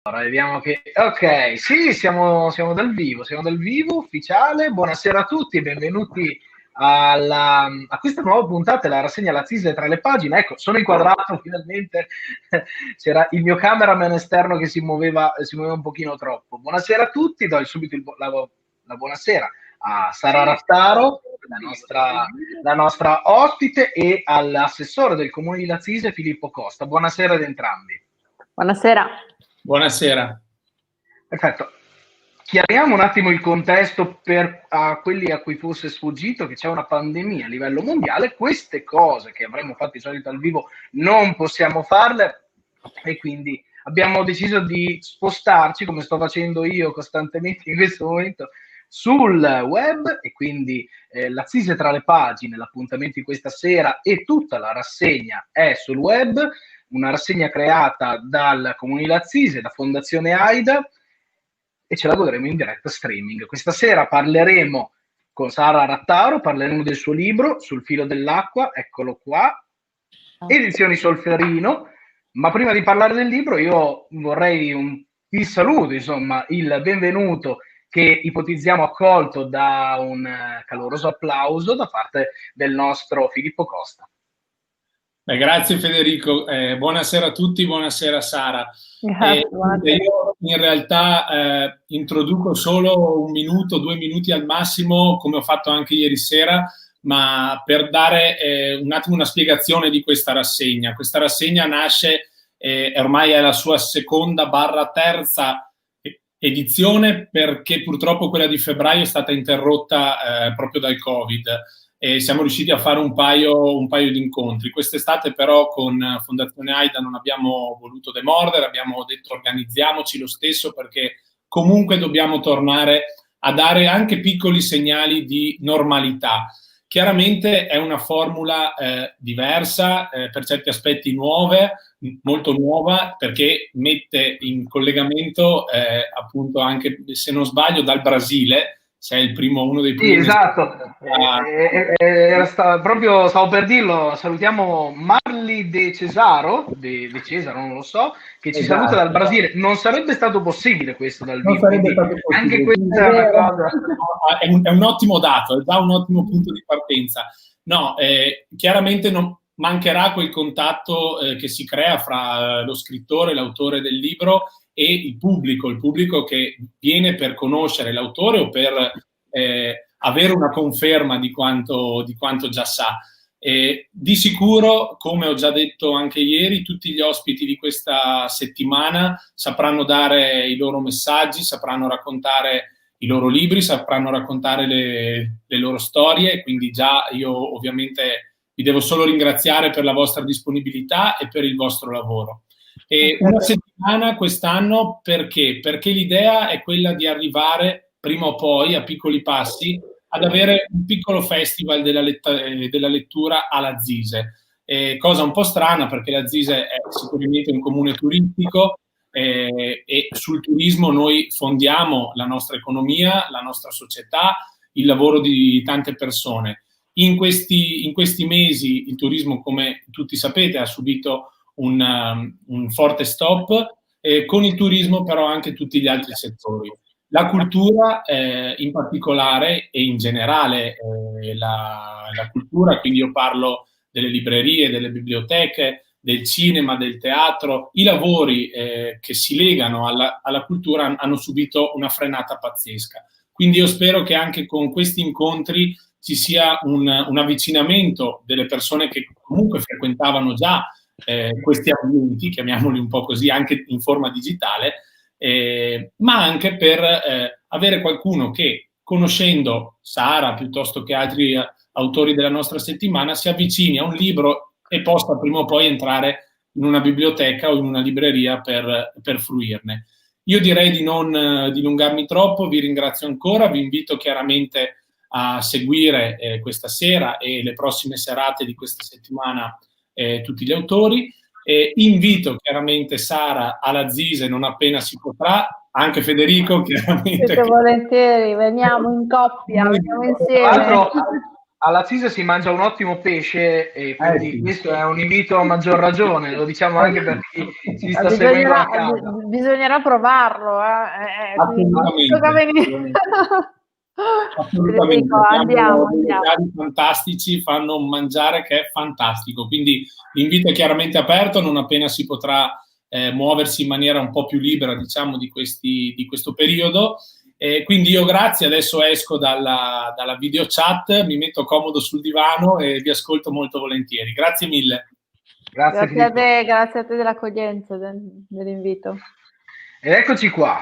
Vediamo che... Ok, sì, siamo dal vivo, ufficiale. Buonasera a tutti e benvenuti a questa nuova puntata della rassegna La Zisla tra le pagine. Ecco, sono inquadrato finalmente. C'era il mio cameraman esterno che si muoveva un pochino troppo. Buonasera a tutti, do subito la buonasera a Sara Rattaro, la nostra ospite, e all'assessore del Comune di Lazise, Filippo Costa. Buonasera ad entrambi. Buonasera. Buonasera. Perfetto. Chiariamo un attimo il contesto per quelli a cui fosse sfuggito che c'è una pandemia a livello mondiale. Queste cose che avremmo fatto di solito al vivo non possiamo farle e quindi abbiamo deciso di spostarci, come sto facendo io costantemente in questo momento, sul web, e quindi la Zisla tra le pagine, l'appuntamento di questa sera e tutta la rassegna è sul web, una rassegna creata dal Comune di Lazise, da Fondazione AIDA, e ce la godremo in diretta streaming. Questa sera parleremo con Sara Rattaro, parleremo del suo libro Sul filo dell'acqua, eccolo qua, Edizioni Solferino. Ma prima di parlare del libro io vorrei il saluto, insomma, il benvenuto che ipotizziamo accolto da un caloroso applauso da parte del nostro Filippo Costa. Grazie Federico, buonasera a tutti, buonasera Sara. Io in realtà introduco solo 1 minuto, 2 minuti al massimo, come ho fatto anche ieri sera, ma per dare un attimo una spiegazione di questa rassegna. Questa rassegna nasce, ormai è la sua seconda/terza edizione, perché purtroppo quella di febbraio è stata interrotta proprio dal Covid. E siamo riusciti a fare un paio di incontri. Quest'estate però con Fondazione AIDA non abbiamo voluto demordere, abbiamo detto organizziamoci lo stesso, perché comunque dobbiamo tornare a dare anche piccoli segnali di normalità. Chiaramente è una formula diversa, per certi aspetti molto nuova, perché mette in collegamento appunto anche, se non sbaglio, dal Brasile. Sei uno dei primi. Sì, esatto. Proprio stavo per dirlo. Salutiamo Marli De Cesaro, De Cesaro, non lo so, che ci saluta dal Brasile. Non sarebbe stato possibile questo dal vivo. Anche questa è una cosa. È un ottimo dato, è già un ottimo punto di partenza. No, chiaramente non mancherà quel contatto che si crea fra lo scrittore, l'autore del libro, e il pubblico che viene per conoscere l'autore o per avere una conferma di quanto già sa. Di sicuro, come ho già detto anche ieri, tutti gli ospiti di questa settimana sapranno dare i loro messaggi, sapranno raccontare i loro libri, sapranno raccontare le loro storie, quindi già io ovviamente vi devo solo ringraziare per la vostra disponibilità e per il vostro lavoro. Una settimana quest'anno perché? Perché l'idea è quella di arrivare prima o poi, a piccoli passi, ad avere un piccolo festival della lettura a Lazise. Cosa un po' strana, perché Lazise è sicuramente un comune turistico e sul turismo noi fondiamo la nostra economia, la nostra società, il lavoro di tante persone. In questi mesi il turismo, come tutti sapete, ha subito un forte stop, con il turismo però anche tutti gli altri settori. La cultura in particolare e in generale la cultura, quindi io parlo delle librerie, delle biblioteche, del cinema, del teatro, i lavori che si legano alla cultura hanno subito una frenata pazzesca. Quindi io spero che anche con questi incontri ci sia un avvicinamento delle persone che comunque frequentavano già questi ambienti, chiamiamoli un po' così, anche in forma digitale, ma anche per avere qualcuno che, conoscendo Sara piuttosto che altri autori della nostra settimana, si avvicini a un libro e possa prima o poi entrare in una biblioteca o in una libreria per fruirne. Io direi di non dilungarmi troppo, vi ringrazio ancora, vi invito chiaramente a seguire questa sera e le prossime serate di questa settimana tutti gli autori. Invito chiaramente Sara alla Zise non appena si potrà, anche Federico chiaramente. Siete volentieri, veniamo in coppia, veniamo insieme. alla Cisa si mangia un ottimo pesce e quindi Sì. questo è un invito a maggior ragione, lo diciamo anche per chi ci sta seguendo da casa. Bisognerà provarlo, quindi tocca venire. Assolutamente, Dico, andiamo. piatti fantastici, fanno un mangiare che è fantastico, quindi l'invito è chiaramente aperto, non appena si potrà muoversi in maniera un po' più libera, diciamo, di questo periodo. Quindi io grazie, adesso esco dalla video chat, mi metto comodo sul divano e vi ascolto molto volentieri. Grazie mille. Grazie a te dell'accoglienza, dell'invito. Ed eccoci qua,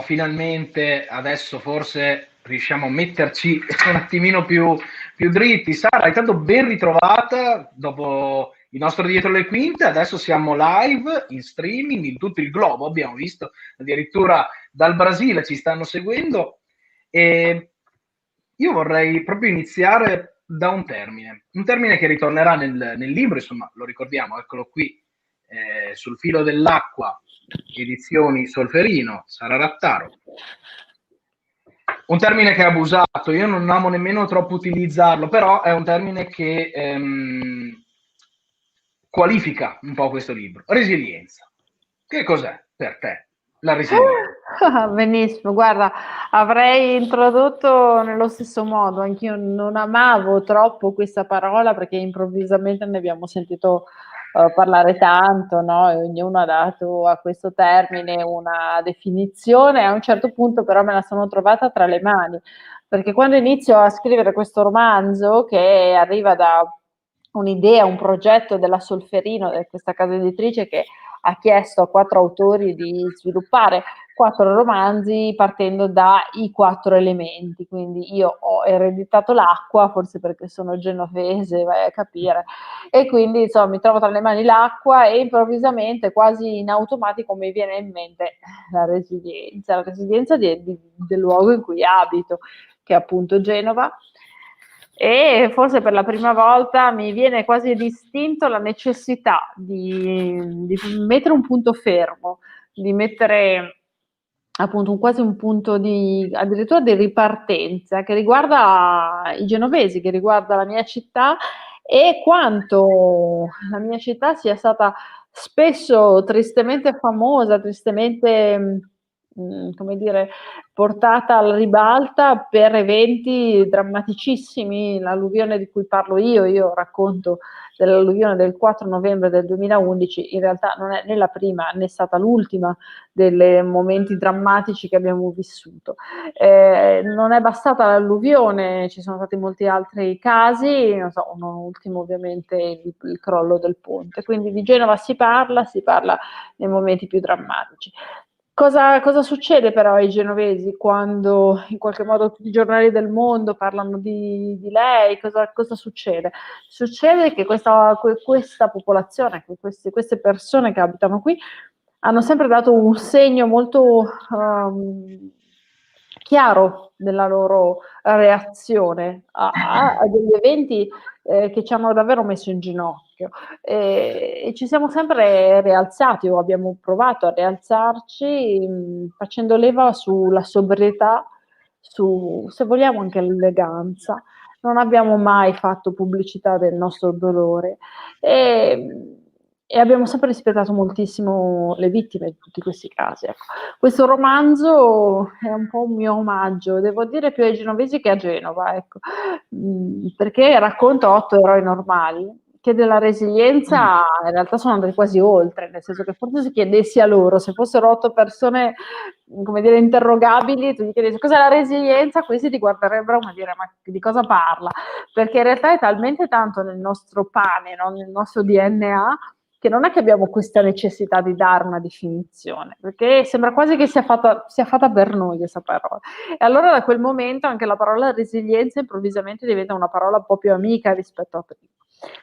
finalmente adesso forse riusciamo a metterci un attimino più dritti. Sara, intanto ben ritrovata dopo il nostro dietro le quinte, adesso siamo live in streaming in tutto il globo, abbiamo visto addirittura dal Brasile ci stanno seguendo e io vorrei proprio iniziare da un termine che ritornerà nel libro, insomma lo ricordiamo, eccolo qui, sul filo dell'acqua, edizioni Solferino, Sara Rattaro. Un termine che è abusato, io non amo nemmeno troppo utilizzarlo, però è un termine che qualifica un po' questo libro. Resilienza. Che cos'è per te la resilienza? Benissimo, guarda, avrei introdotto nello stesso modo, anch'io non amavo troppo questa parola perché improvvisamente ne abbiamo sentito parlare tanto, no? E ognuno ha dato a questo termine una definizione, a un certo punto però me la sono trovata tra le mani, perché quando inizio a scrivere questo romanzo che arriva da un'idea, un progetto della Solferino, di questa casa editrice che ha chiesto a 4 autori di sviluppare 4 romanzi partendo dai 4 elementi, quindi io ho ereditato l'acqua, forse perché sono genovese, vai a capire, e quindi insomma mi trovo tra le mani l'acqua e improvvisamente, quasi in automatico, mi viene in mente la resilienza del luogo in cui abito, che è appunto Genova, e forse per la prima volta mi viene quasi distinto la necessità di mettere un punto fermo, di mettere appunto quasi un punto addirittura di ripartenza che riguarda i genovesi, che riguarda la mia città e quanto la mia città sia stata spesso tristemente famosa, tristemente come dire, portata alla ribalta per eventi drammaticissimi. L'alluvione di cui parlo io racconto dell'alluvione del 4 novembre del 2011, in realtà non è né la prima né stata l'ultima dei momenti drammatici che abbiamo vissuto. Non è bastata l'alluvione, ci sono stati molti altri casi, non so, non ultimo ovviamente il crollo del ponte, quindi di Genova si parla nei momenti più drammatici. Cosa succede però ai genovesi quando in qualche modo tutti i giornali del mondo parlano di lei? Cosa succede? Succede che questa popolazione, queste persone che abitano qui, hanno sempre dato un segno molto chiaro della loro reazione a degli eventi che ci hanno davvero messo in ginocchio e ci siamo sempre rialzati o abbiamo provato a rialzarci facendo leva sulla sobrietà, se vogliamo anche l'eleganza. Non abbiamo mai fatto pubblicità del nostro dolore e abbiamo sempre rispettato moltissimo le vittime di tutti questi casi. Ecco. Questo romanzo è un po' un mio omaggio, devo dire più ai genovesi che a Genova, ecco. Perché racconta 8 eroi normali che della resilienza in realtà sono andati quasi oltre, nel senso che forse se chiedessi a loro, se fossero 8 persone, come dire, interrogabili, tu gli chiedessi cos'è la resilienza, questi ti guarderebbero come dire ma di cosa parla? Perché in realtà è talmente tanto nel nostro pane, no? Nel nostro DNA, che non è che abbiamo questa necessità di dare una definizione, perché sembra quasi che sia fatta per noi questa parola. E allora da quel momento anche la parola resilienza improvvisamente diventa una parola un po' più amica rispetto a prima.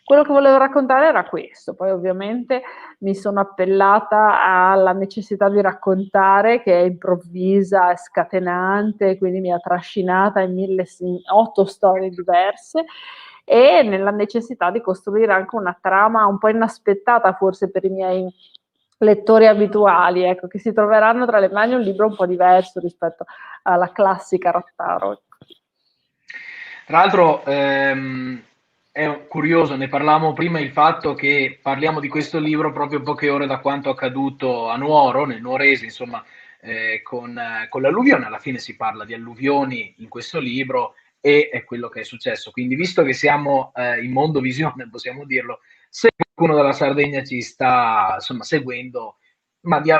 Quello che volevo raccontare era questo, poi ovviamente mi sono appellata alla necessità di raccontare che è improvvisa, è scatenante, quindi mi ha trascinata in 8 storie diverse e nella necessità di costruire anche una trama un po' inaspettata forse per i miei lettori abituali, ecco, che si troveranno tra le mani un libro un po' diverso rispetto alla classica Rattaro. Tra l'altro è curioso, ne parlavamo prima, il fatto che parliamo di questo libro proprio poche ore da quanto accaduto a Nuoro, nel Nuorese, insomma, con l'alluvione. Alla fine si parla di alluvioni in questo libro e è quello che è successo. Quindi, visto che siamo in Mondovisione, possiamo dirlo, se qualcuno della Sardegna ci sta insomma seguendo,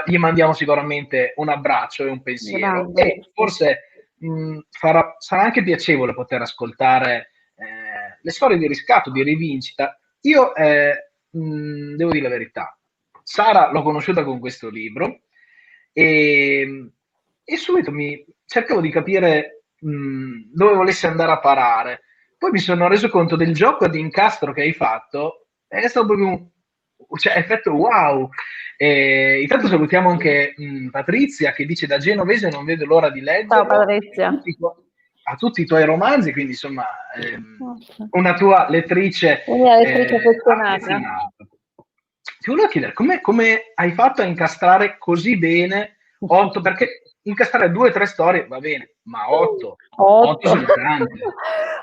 gli mandiamo sicuramente un abbraccio e un pensiero. Grande. E forse sarà anche piacevole poter ascoltare le storie di riscatto, di rivincita. Io devo dire la verità, Sara l'ho conosciuta con questo libro e subito cercavo di capire dove volesse andare a parare. Poi mi sono reso conto del gioco di incastro che hai fatto, è stato proprio cioè, effetto wow. Intanto salutiamo anche Patrizia, che dice: da genovese non vedo l'ora di Ciao leggerlo Patrizia. a tutti i tuoi romanzi, quindi insomma una tua lettrice Una lettrice affezionata. affezionata. Ti volevo chiedere come hai fatto a incastrare così bene 8, perché incastrare 2 o 3 storie va bene, ma 8 sono tante.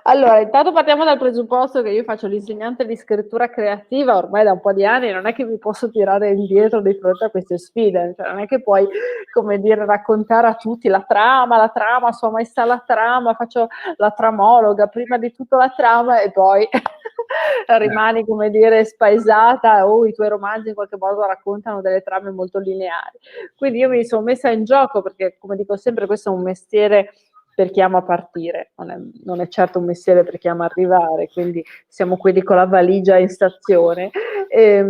Allora, intanto partiamo dal presupposto che io faccio l'insegnante di scrittura creativa ormai da un po' di anni, non è che mi posso tirare indietro di fronte a queste sfide, cioè non è che puoi, come dire, raccontare a tutti la trama, Sua Maestà la trama, faccio la tramologa, prima di tutto la trama e poi rimani, come dire, spaesata, i tuoi romanzi in qualche modo raccontano delle trame molto lineari. Quindi io mi sono messa in gioco perché, come dico sempre, questo è un mestiere per chi ama partire, non è certo un mestiere per chi ama arrivare, quindi siamo quelli con la valigia in stazione e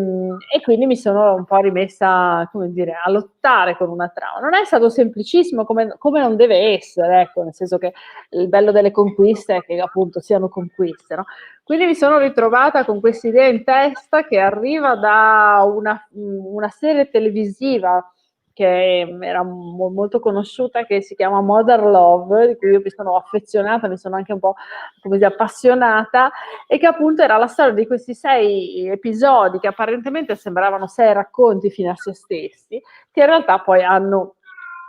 quindi mi sono un po' rimessa, come dire, a lottare con una trama. Non è stato semplicissimo come non deve essere, ecco, nel senso che il bello delle conquiste è che appunto siano conquiste, no? Quindi mi sono ritrovata con questa idea in testa che arriva da una serie televisiva che era molto conosciuta, che si chiama Mother Love, di cui io mi sono affezionata, mi sono anche un po', come dire, appassionata, e che appunto era la storia di questi 6 episodi che apparentemente sembravano 6 racconti fino a se stessi, che in realtà poi hanno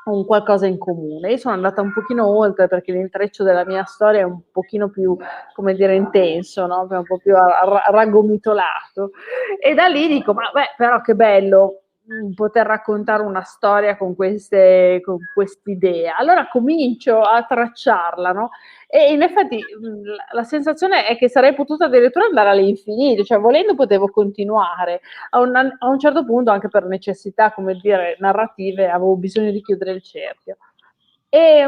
un qualcosa in comune. Io sono andata un pochino oltre perché l'intreccio della mia storia è un pochino più, come dire, intenso, no? Un po' più raggomitolato, e da lì dico, ma beh, però che bello poter raccontare una storia con quest'idea. Allora comincio a tracciarla, no? E in effetti la sensazione è che sarei potuta addirittura andare all'infinito, cioè volendo potevo continuare. A un certo punto, anche per necessità, come dire, narrative, avevo bisogno di chiudere il cerchio. E è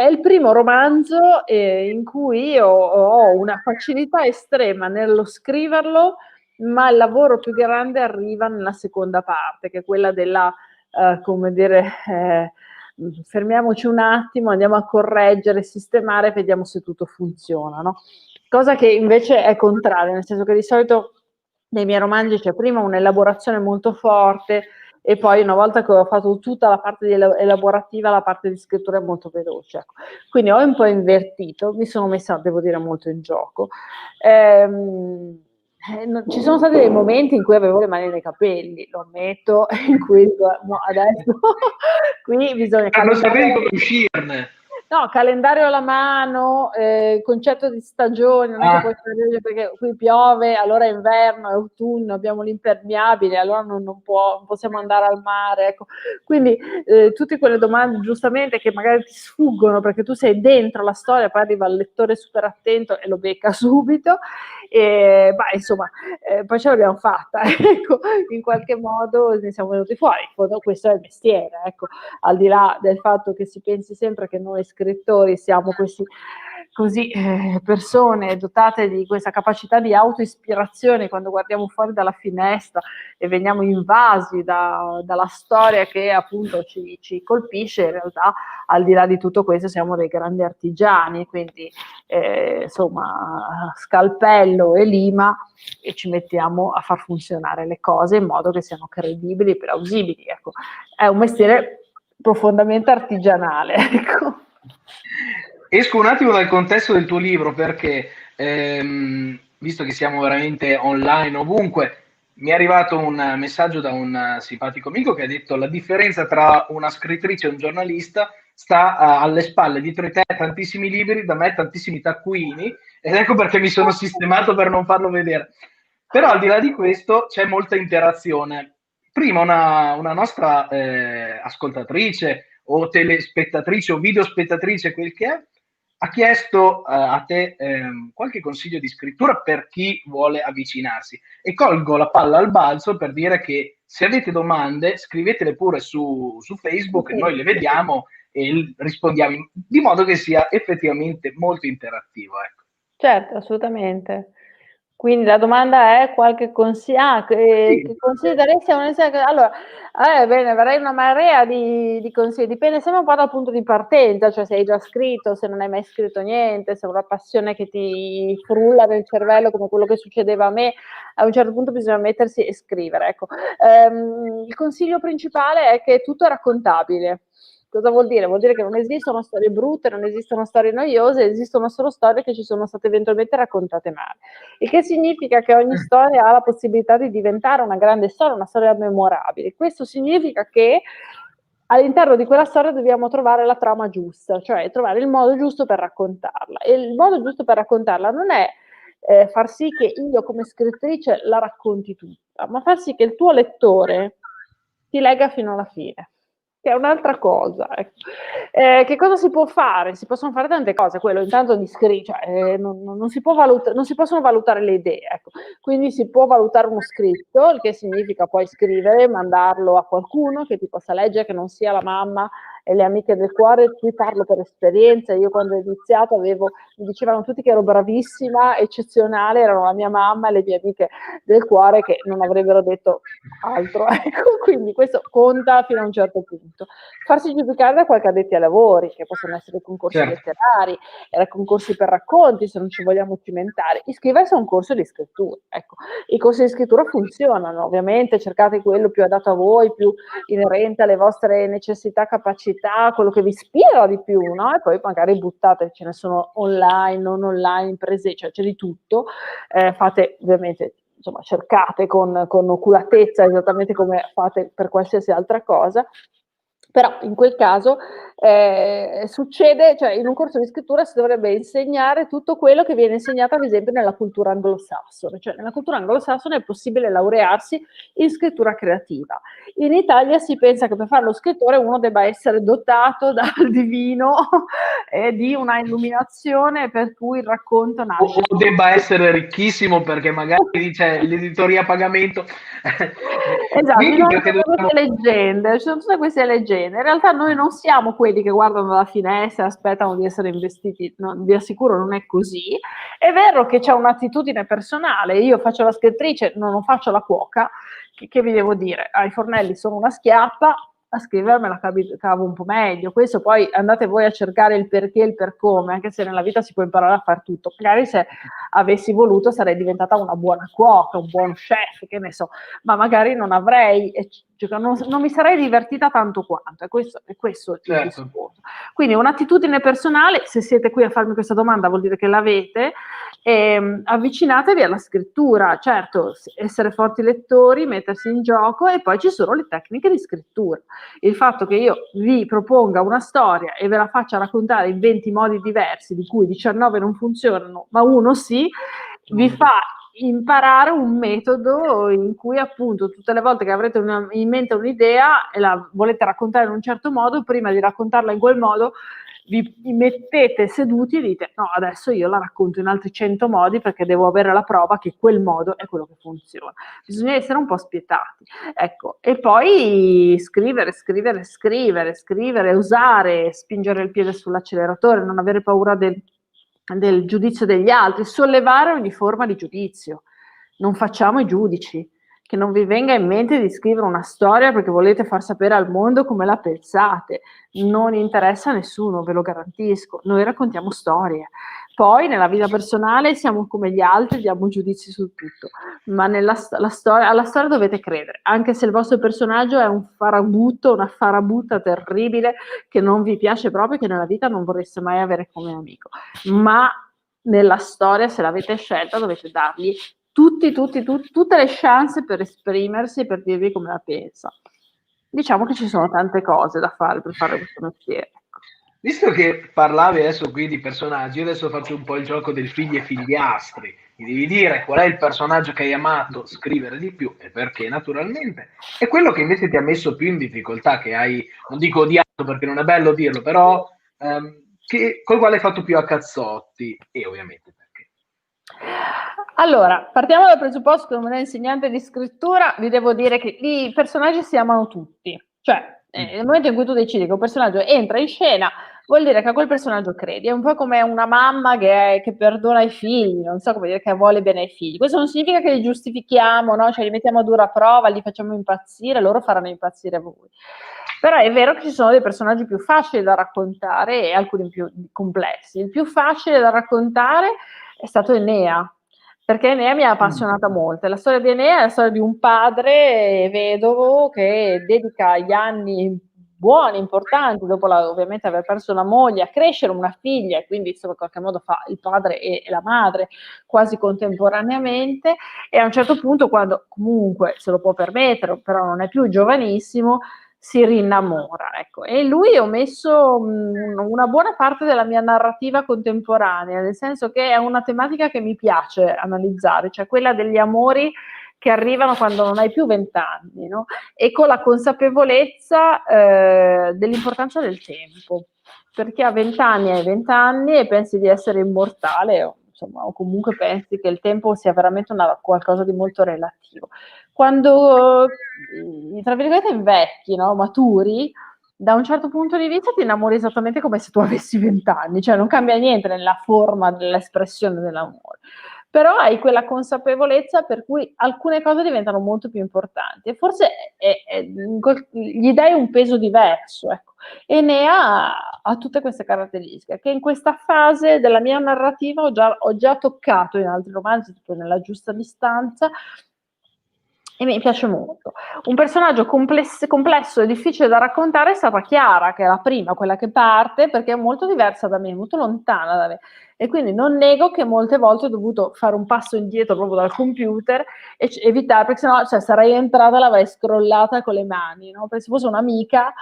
il primo romanzo in cui io ho una facilità estrema nello scriverlo, ma il lavoro più grande arriva nella seconda parte, che è quella della, come dire, fermiamoci un attimo, andiamo a correggere, sistemare, vediamo se tutto funziona, no? Cosa che invece è contraria, nel senso che di solito nei miei romanzi c'è prima un'elaborazione molto forte e poi una volta che ho fatto tutta la parte elaborativa, la parte di scrittura è molto veloce. Ecco. Quindi ho un po' invertito, mi sono messa, devo dire, molto in gioco. Ci sono stati dei momenti in cui avevo le mani nei capelli, lo ammetto, in cui no, adesso qui bisogna non sapevi come uscirne. No, calendario alla mano, concetto di stagione, non è che puoi stare perché qui piove, allora è inverno, è autunno, abbiamo l'impermeabile, allora non possiamo andare al mare, ecco. Quindi tutte quelle domande giustamente che magari ti sfuggono perché tu sei dentro la storia, poi arriva il lettore super attento e lo becca subito, e insomma, poi ce l'abbiamo fatta, ecco, in qualche modo ne siamo venuti fuori, questo è il mestiere, ecco, al di là del fatto che si pensi sempre che noi scrittori siamo questi così persone dotate di questa capacità di autoispirazione quando guardiamo fuori dalla finestra e veniamo invasi dalla storia che appunto ci colpisce, in realtà al di là di tutto questo siamo dei grandi artigiani, quindi insomma scalpello e lima e ci mettiamo a far funzionare le cose in modo che siano credibili e plausibili. Ecco. È un mestiere profondamente artigianale. Ecco. Esco un attimo dal contesto del tuo libro perché, visto che siamo veramente online ovunque, mi è arrivato un messaggio da un simpatico amico che ha detto: la differenza tra una scrittrice e un giornalista sta alle spalle dietro di te tantissimi libri, da me tantissimi taccuini, ed ecco perché mi sono sistemato per non farlo vedere. Però al di là di questo c'è molta interazione. Prima una nostra ascoltatrice o telespettatrice o videospettatrice, quel che è, ha chiesto a te qualche consiglio di scrittura per chi vuole avvicinarsi, e colgo la palla al balzo per dire che se avete domande scrivetele pure su Facebook, e noi le vediamo e rispondiamo di modo che sia effettivamente molto interattivo. Ecco. Certo, assolutamente. Quindi la domanda è qualche consiglio, che consigli daresti a allora, bene, avrei una marea di consigli, dipende sempre un po' dal punto di partenza, cioè se hai già scritto, se non hai mai scritto niente, se è una passione che ti frulla nel cervello come quello che succedeva a me, a un certo punto bisogna mettersi e scrivere, ecco. Il consiglio principale è che tutto è raccontabile. Cosa vuol dire? Vuol dire che non esistono storie brutte, non esistono storie noiose, esistono solo storie che ci sono state eventualmente raccontate male. Il che significa che ogni storia ha la possibilità di diventare una grande storia, una storia memorabile. Questo significa che all'interno di quella storia dobbiamo trovare la trama giusta, cioè trovare il modo giusto per raccontarla. E il modo giusto per raccontarla non è far sì che io come scrittrice la racconti tutta, ma far sì che il tuo lettore ti legga fino alla fine, che è un'altra cosa. Che cosa si può fare? Si possono fare tante cose, quello intanto di scrivere, cioè, non si possono valutare le idee, ecco. Quindi si può valutare uno scritto, il che significa poi scrivere, mandarlo a qualcuno che ti possa leggere, che non sia la mamma e le amiche del cuore. Qui parlo per esperienza, io quando ho iniziato mi dicevano tutti che ero bravissima, eccezionale, erano la mia mamma e le mie amiche del cuore che non avrebbero detto altro, ecco. Quindi questo conta fino a un certo punto. Farsi giudicare da qualche addetti ai lavori, che possono essere concorsi letterari, concorsi per racconti, se non ci vogliamo cimentare, iscriversi a un corso di scrittura, ecco. I corsi di scrittura funzionano, ovviamente cercate quello più adatto a voi, più inerente alle vostre necessità, capacità, quello che vi ispira di più, no? E poi magari buttate, ce ne sono online, non online, cioè c'è di tutto, fate ovviamente, insomma, cercate con oculatezza, esattamente come fate per qualsiasi altra cosa. Però in quel caso succede, cioè in un corso di scrittura si dovrebbe insegnare tutto quello che viene insegnato ad esempio nella cultura anglosassone, cioè nella cultura anglosassone è possibile laurearsi in scrittura creativa. In Italia si pensa che per fare lo scrittore uno debba essere dotato dal divino e di una illuminazione per cui il racconto nasce. O debba essere ricchissimo perché magari dice l'editoria a pagamento. Esatto, ci sono tutte queste leggende. In realtà noi non siamo quelli che guardano dalla finestra e aspettano di essere investiti, no, vi assicuro non è così. È vero che c'è un'attitudine personale, io faccio la scrittrice, non faccio la cuoca, che vi devo dire? Ai fornelli sono una schiappa, a scrivermi la cavo un po' meglio. Questo poi andate voi a cercare il perché e il per come, anche se nella vita si può imparare a fare tutto. Magari se avessi voluto sarei diventata una buona cuoca, un buon chef, che ne so, ma magari non avrei, non mi sarei divertita tanto quanto. È questo il discorso. Quindi un'attitudine personale, se siete qui a farmi questa domanda vuol dire che l'avete, avvicinatevi alla scrittura, certo, essere forti lettori, mettersi in gioco, e poi ci sono le tecniche di scrittura. Il fatto che io vi proponga una storia e ve la faccia raccontare in 20 modi diversi, di cui 19 non funzionano, ma uno sì, vi fa imparare un metodo in cui appunto tutte le volte che avrete in mente un'idea e la volete raccontare in un certo modo, prima di raccontarla in quel modo vi mettete seduti e dite no, adesso io la racconto in altri 100 modi perché devo avere la prova che quel modo è quello che funziona. Bisogna essere un po' spietati, ecco, e poi scrivere, usare, spingere il piede sull'acceleratore, non avere paura del giudizio degli altri, sollevare ogni forma di giudizio. Non facciamo i giudici. Che non vi venga in mente di scrivere una storia perché volete far sapere al mondo come la pensate. Non interessa a nessuno, ve lo garantisco. Noi raccontiamo storie. Poi nella vita personale siamo come gli altri, diamo giudizi su tutto. Ma alla storia dovete credere. Anche se il vostro personaggio è un farabutto, una farabutta terribile, che non vi piace proprio, che nella vita non vorreste mai avere come amico. Ma nella storia, se l'avete scelta, dovete dargli tutte le chance per esprimersi e per dirvi come la pensa. Diciamo che ci sono tante cose da fare per fare questo mestiere. Visto che parlavi adesso qui di personaggi, io adesso faccio un po' il gioco del figli e figliastri. Mi devi dire qual è il personaggio che hai amato scrivere di più e perché, naturalmente, e quello che invece ti ha messo più in difficoltà, che hai, non dico odiato perché non è bello dirlo, però col quale hai fatto più a cazzotti e ovviamente perché. Allora, partiamo dal presupposto che come insegnante di scrittura vi devo dire che i personaggi si amano tutti, cioè nel momento in cui tu decidi che un personaggio entra in scena, vuol dire che a quel personaggio credi. È un po' come una mamma che perdona i figli, non so come dire, che vuole bene ai figli. Questo non significa che li giustifichiamo, no? Cioè li mettiamo a dura prova, li facciamo impazzire, loro faranno impazzire voi. Però è vero che ci sono dei personaggi più facili da raccontare e alcuni più complessi. Il più facile da raccontare è stato Enea, perché Enea mi ha appassionata molto. La storia di Enea è la storia di un padre vedovo che dedica gli anni buoni, importanti, dopo ovviamente aver perso una moglie, a crescere una figlia, e quindi insomma, in qualche modo fa il padre e la madre quasi contemporaneamente, e a un certo punto, quando comunque se lo può permettere, però non è più giovanissimo, si rinnamora, ecco. E in lui ho messo una buona parte della mia narrativa contemporanea, nel senso che è una tematica che mi piace analizzare, cioè quella degli amori che arrivano quando non hai più 20 anni, no? E con la consapevolezza dell'importanza del tempo, perché a 20 anni hai 20 anni e pensi di essere immortale, o comunque pensi che il tempo sia veramente qualcosa di molto relativo. Quando, tra virgolette, invecchi, no? Maturi, da un certo punto di vista ti innamori esattamente come se tu avessi 20 anni, cioè non cambia niente nella forma dell'espressione dell'amore, però hai quella consapevolezza per cui alcune cose diventano molto più importanti e forse gli dai un peso diverso, ecco. E ne ha tutte queste caratteristiche che in questa fase della mia narrativa ho già toccato in altri romanzi, tipo Nella giusta distanza, e mi piace molto. Un personaggio complesso e difficile da raccontare è stata Chiara, che è la prima, quella che parte, perché è molto diversa da me, molto lontana da me. E quindi non nego che molte volte ho dovuto fare un passo indietro proprio dal computer e evitare, perché sennò cioè, sarei entrata e l'avrei scrollata con le mani, no? Perché se fosse un'amica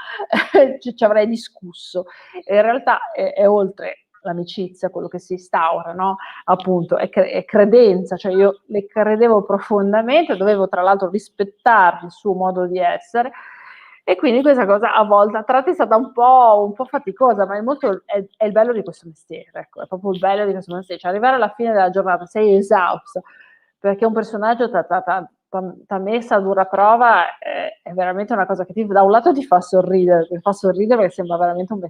ci avrei discusso. E in realtà è oltre l'amicizia, quello che si instaura, no? Appunto, è credenza, cioè io le credevo profondamente, dovevo tra l'altro rispettare il suo modo di essere, e quindi questa cosa a volte a tratti è stata un po' faticosa, ma è il bello di questo mestiere, ecco, è proprio il bello di questo mestiere, cioè arrivare alla fine della giornata sei esausto, perché un personaggio t'ha messa a dura prova, è veramente una cosa che da un lato ti fa sorridere perché sembra veramente un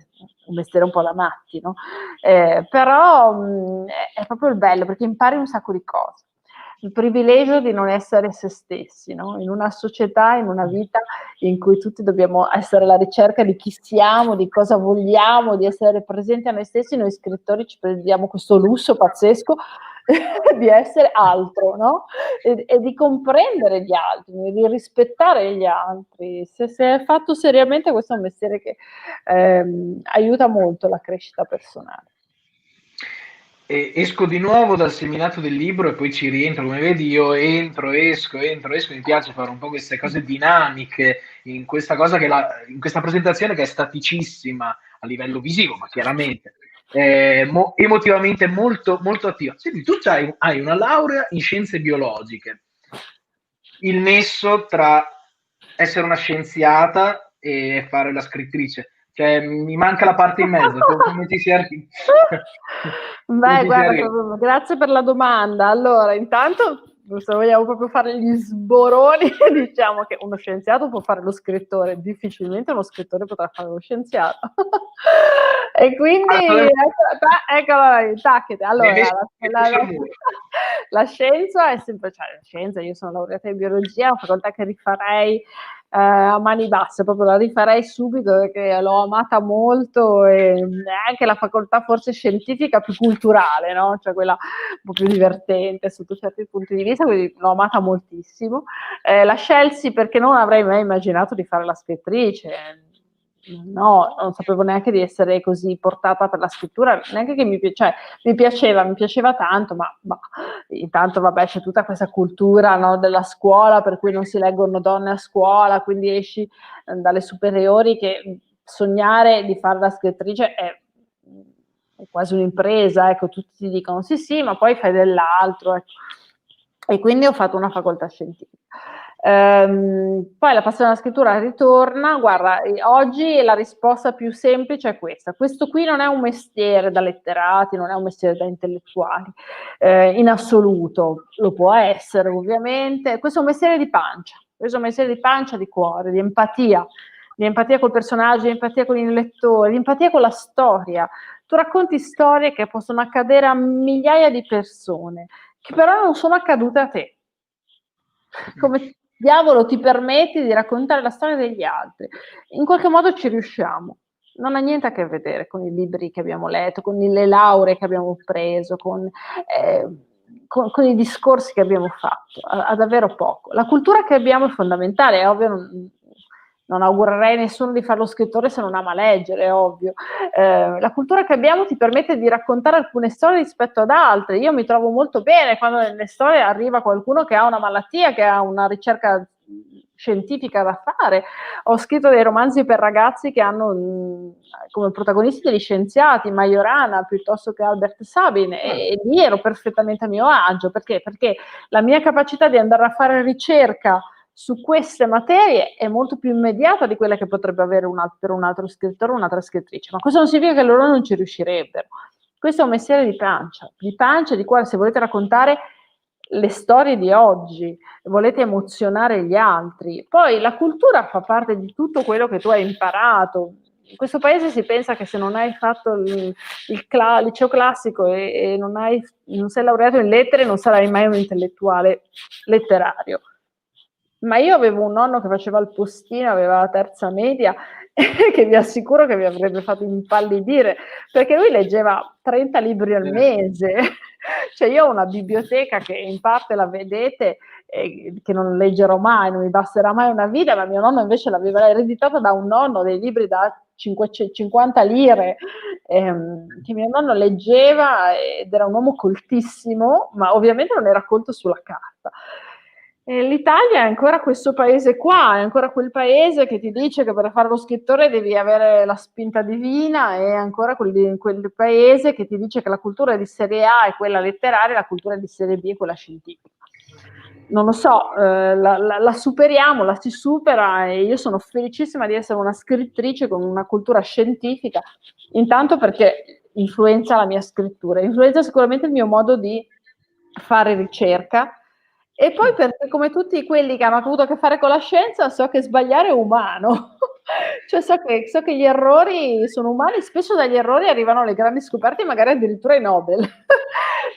mestiere un po' da matti, no? Però è proprio il bello, perché impari un sacco di cose. Il privilegio di non essere se stessi, no? In una società, in una vita in cui tutti dobbiamo essere alla ricerca di chi siamo, di cosa vogliamo, di essere presenti a noi stessi, noi scrittori ci prendiamo questo lusso pazzesco di essere altro, no? E di comprendere gli altri, di rispettare gli altri. Se è fatto seriamente, questo è un mestiere che aiuta molto la crescita personale. Esco di nuovo dal seminato del libro e poi ci rientro, come vedi io entro, esco, mi piace fare un po' queste cose dinamiche in questa cosa in questa presentazione che è staticissima a livello visivo, ma chiaramente emotivamente molto, molto attiva. Senti, tu hai una laurea in scienze biologiche, il nesso tra essere una scienziata e fare la scrittrice. Cioè, mi manca la parte in mezzo, come ti si arriva? Beh, guarda, grazie per la domanda. Allora, intanto, se vogliamo proprio fare gli sboroni, diciamo che uno scienziato può fare lo scrittore, difficilmente uno scrittore potrà fare lo scienziato. E quindi, eccola, tacchete. Allora, la scienza è sempre, cioè, la scienza, io sono laureata in biologia, è una facoltà che rifarei a mani basse, proprio la rifarei subito perché l'ho amata molto, e è anche la facoltà forse scientifica più culturale, no? Cioè quella un po' più divertente sotto certi punti di vista, quindi l'ho amata moltissimo. La scelsi perché non avrei mai immaginato di fare la scrittrice. No, non sapevo neanche di essere così portata per la scrittura, neanche che mi piaceva tanto, ma intanto vabbè c'è tutta questa cultura, no, della scuola, per cui non si leggono donne a scuola, quindi esci dalle superiori che sognare di fare la scrittrice è quasi un'impresa, ecco, tutti ti dicono sì, ma poi fai dell'altro, ecco. E quindi ho fatto una facoltà scientifica. Poi la passione alla scrittura ritorna. Guarda, oggi la risposta più semplice è questa: questo qui non è un mestiere da letterati, non è un mestiere da intellettuali, in assoluto. Lo può essere ovviamente, questo è un mestiere di pancia, questo è un mestiere di pancia, di cuore, di empatia col personaggio, di empatia con il lettore, di empatia con la storia. Tu racconti storie che possono accadere a migliaia di persone, che però non sono accadute a te. Come diavolo ti permetti di raccontare la storia degli altri? In qualche modo ci riusciamo. Non ha niente a che vedere con i libri che abbiamo letto, con le lauree che abbiamo preso, con i discorsi che abbiamo fatto, ha davvero poco. La cultura che abbiamo è fondamentale, è ovvio, non augurerei a nessuno di fare lo scrittore se non ama leggere, è ovvio. La cultura che abbiamo ti permette di raccontare alcune storie rispetto ad altre. Io mi trovo molto bene quando nelle storie arriva qualcuno che ha una malattia, che ha una ricerca scientifica da fare. Ho scritto dei romanzi per ragazzi che hanno come protagonisti degli scienziati, Majorana piuttosto che Albert Sabin, e lì ero perfettamente a mio agio. Perché? Perché la mia capacità di andare a fare ricerca su queste materie è molto più immediata di quella che potrebbe avere per un altro scrittore o un'altra scrittrice, ma questo non significa che loro non ci riuscirebbero. Questo è un mestiere di pancia, di cuore. Se volete raccontare le storie di oggi, volete emozionare gli altri, poi la cultura fa parte di tutto quello che tu hai imparato. In questo paese si pensa che se non hai fatto il liceo classico e non sei laureato in lettere non sarai mai un intellettuale letterario. Ma io avevo un nonno che faceva il postino, aveva la terza media, che vi assicuro che mi avrebbe fatto impallidire, perché lui leggeva 30 libri al mese. Cioè io ho una biblioteca che in parte la vedete, che non leggerò mai, non mi basterà mai una vita, ma mio nonno invece l'aveva ereditata da un nonno, dei libri da 50 lire, che mio nonno leggeva ed era un uomo coltissimo, ma ovviamente non era colto sulla carta. L'Italia è ancora questo paese qua, è ancora quel paese che ti dice che per fare lo scrittore devi avere la spinta divina, è ancora quel paese che ti dice che la cultura di serie A è quella letteraria, la cultura di serie B è quella scientifica. Non lo so, la superiamo, la si supera, e io sono felicissima di essere una scrittrice con una cultura scientifica, intanto perché influenza la mia scrittura, influenza sicuramente il mio modo di fare ricerca. E poi perché come tutti quelli che hanno avuto a che fare con la scienza so che sbagliare è umano, cioè so che gli errori sono umani, spesso dagli errori arrivano le grandi scoperte, magari addirittura i Nobel,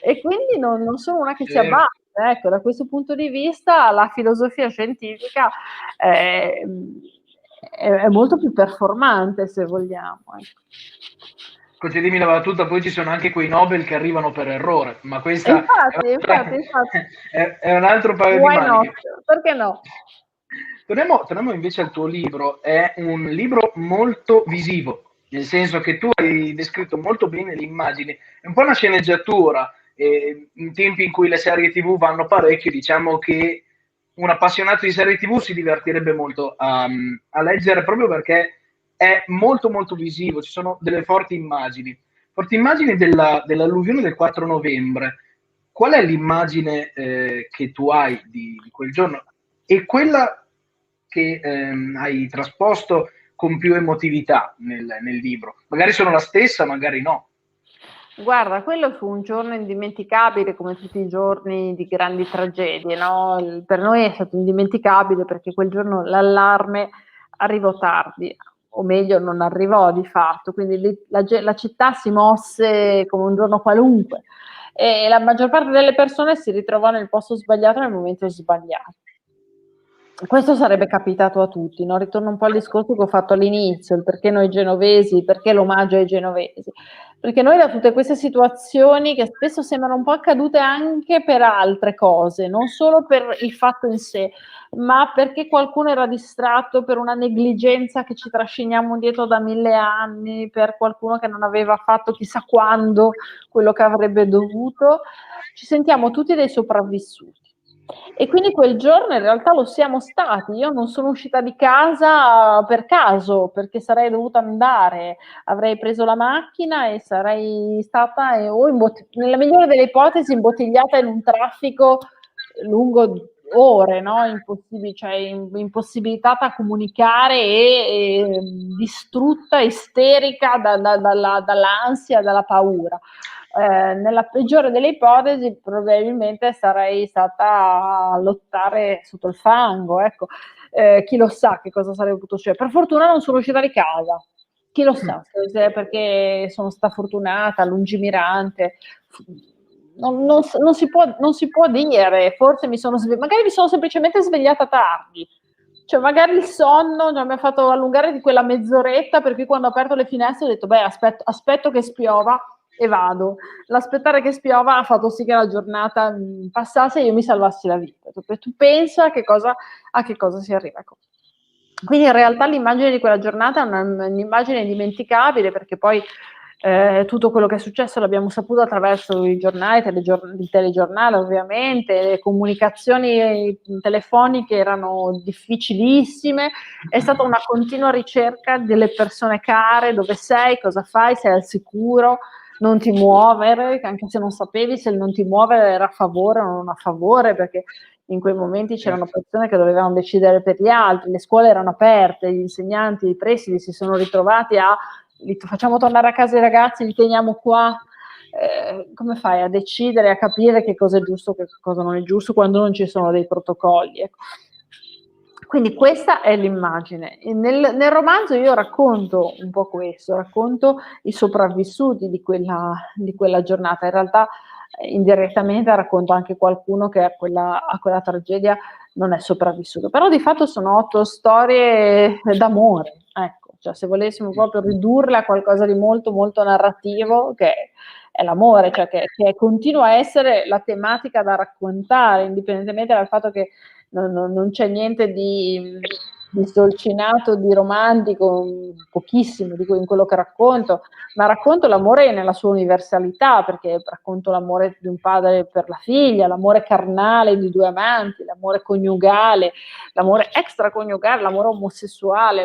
e quindi non sono una che si abbatte. Ecco, da questo punto di vista la filosofia scientifica è molto più performante, se vogliamo. Ecco. Concedimi la battuta, poi ci sono anche quei Nobel che arrivano per errore, ma questa infatti. è un altro paio di maniche. Perché no? Torniamo invece al tuo libro. È un libro molto visivo, nel senso che tu hai descritto molto bene le immagini, è un po' una sceneggiatura. In tempi in cui le serie TV vanno parecchio, diciamo che un appassionato di serie TV si divertirebbe molto a leggere, proprio perché è molto molto visivo, ci sono delle forti immagini dell'alluvione del 4 novembre. Qual è l'immagine che tu hai di quel giorno e quella che hai trasposto con più emotività nel libro? Magari sono la stessa, magari no. Guarda, quello fu un giorno indimenticabile, come tutti i giorni di grandi tragedie, no? Per noi è stato indimenticabile perché quel giorno l'allarme arrivò tardi, o meglio non arrivò di fatto, quindi la città si mosse come un giorno qualunque e la maggior parte delle persone si ritrovò nel posto sbagliato nel momento sbagliato. Questo sarebbe capitato a tutti, no? Ritorno un po' al discorso che ho fatto all'inizio, il perché noi genovesi, perché l'omaggio ai genovesi. Perché noi da tutte queste situazioni che spesso sembrano un po' accadute anche per altre cose, non solo per il fatto in sé, ma perché qualcuno era distratto per una negligenza che ci trasciniamo dietro da 1000 anni, per qualcuno che non aveva fatto chissà quando quello che avrebbe dovuto, ci sentiamo tutti dei sopravvissuti. E quindi quel giorno in realtà lo siamo stati. Io non sono uscita di casa per caso, perché sarei dovuta andare, avrei preso la macchina e sarei stata, nella migliore delle ipotesi, imbottigliata in un traffico lungo ore, no? Cioè impossibilitata a comunicare e distrutta, isterica dall'ansia, dalla paura. Nella peggiore delle ipotesi probabilmente sarei stata a lottare sotto il fango, ecco. Chi lo sa che cosa sarebbe potuto succedere. Per fortuna non sono uscita di casa, chi lo sa, perché sono stata fortunata, lungimirante. Non si può dire, forse magari mi sono semplicemente svegliata tardi, cioè magari il sonno mi ha fatto allungare di quella mezz'oretta, per cui quando ho aperto le finestre ho detto beh, aspetto che spiova e vado. L'aspettare che spiova ha fatto sì che la giornata passasse e io mi salvassi la vita. Tu pensa a che cosa si arriva. Ecco. Quindi in realtà l'immagine di quella giornata è un'immagine indimenticabile, perché poi tutto quello che è successo l'abbiamo saputo attraverso i giornali, il telegiornale ovviamente, le comunicazioni telefoniche erano difficilissime, è stata una continua ricerca delle persone care, dove sei, cosa fai, sei al sicuro, non ti muovere, anche se non sapevi se il non ti muovere era a favore o non a favore, perché in quei momenti c'erano persone che dovevano decidere per gli altri, le scuole erano aperte, gli insegnanti, i presidi si sono ritrovati li facciamo tornare a casa i ragazzi, li teniamo qua. Come fai a decidere, a capire che cosa è giusto, che cosa non è giusto quando non ci sono dei protocolli? Ecco. Quindi questa è l'immagine. Nel romanzo io racconto un po' questo, racconto i sopravvissuti di quella giornata. In realtà indirettamente racconto anche qualcuno che a quella tragedia non è sopravvissuto. Però di fatto sono 8 storie d'amore, ecco. Cioè, se volessimo proprio ridurle a qualcosa di molto molto narrativo, che è l'amore, cioè che continua a essere la tematica da raccontare, indipendentemente dal fatto che non c'è niente di sdolcinato, di romantico, pochissimo in quello che racconto, ma racconto l'amore nella sua universalità, perché racconto l'amore di un padre per la figlia, l'amore carnale di 2 amanti, l'amore coniugale, l'amore extraconiugale, l'amore omosessuale,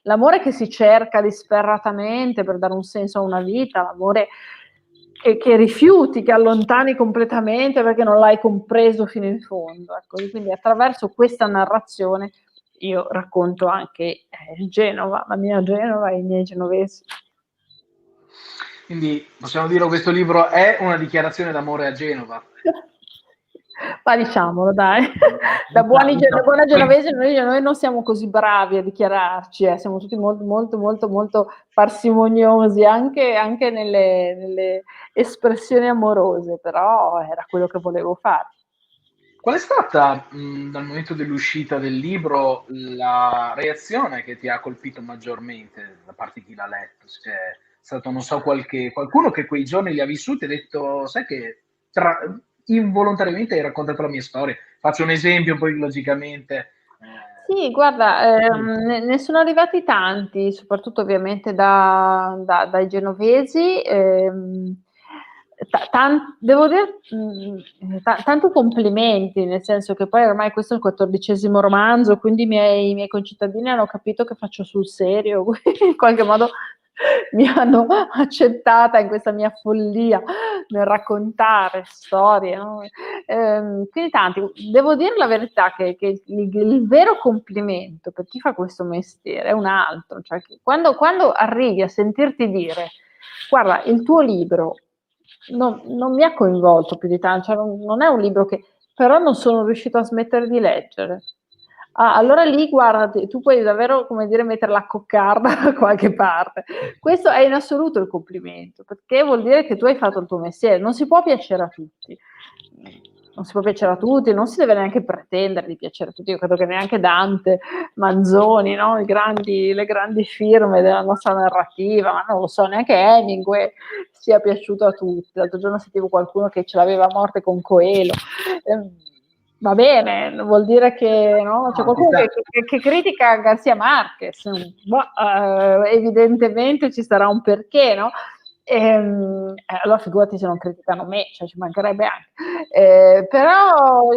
l'amore che si cerca disperatamente per dare un senso a una vita, l'amore che rifiuti, che allontani completamente perché non l'hai compreso fino in fondo. Ecco. Quindi attraverso questa narrazione io racconto anche Genova, la mia Genova e i miei genovesi. Quindi possiamo dire che questo libro è una dichiarazione d'amore a Genova. Ma diciamolo, dai, da buona genovese noi non siamo così bravi a dichiararci, siamo tutti molto, molto, molto, molto parsimoniosi anche nelle espressioni amorose, però era quello che volevo fare. Qual è stata, dal momento dell'uscita del libro, la reazione che ti ha colpito maggiormente da parte di chi l'ha letto? Se c'è stato, non so, qualcuno che quei giorni li ha vissuti e ha detto, sai che involontariamente hai raccontato la mia storia. Faccio un esempio, poi logicamente. Sì, guarda, ne sono arrivati tanti, soprattutto ovviamente dai genovesi. Devo dire tanti complimenti, nel senso che poi ormai questo è il 14° romanzo, quindi i miei concittadini hanno capito che faccio sul serio, in qualche modo mi hanno accettata in questa mia follia nel raccontare storie, no? Quindi tanti. Devo dire la verità che il vero complimento per chi fa questo mestiere è un altro, cioè che quando arrivi a sentirti dire guarda, il tuo libro non mi ha coinvolto più di tanto, cioè non è un libro che però non sono riuscito a smettere di leggere. Allora lì guarda, tu puoi davvero, come dire, mettere la coccarda da qualche parte. Questo è in assoluto il complimento, perché vuol dire che tu hai fatto il tuo mestiere. Non si può piacere a tutti. Non si può piacere a tutti, non si deve neanche pretendere di piacere a tutti. Io credo che neanche Dante, Manzoni, no? Le grandi firme della nostra narrativa, ma non lo so, neanche Hemingway sia piaciuto a tutti. L'altro giorno sentivo qualcuno che ce l'aveva a morte con Coelho. Va bene, vuol dire che no? C'è qualcuno che critica Garcia Marquez, evidentemente ci sarà un perché, no? Allora figurati se non criticano me, cioè ci mancherebbe anche. Però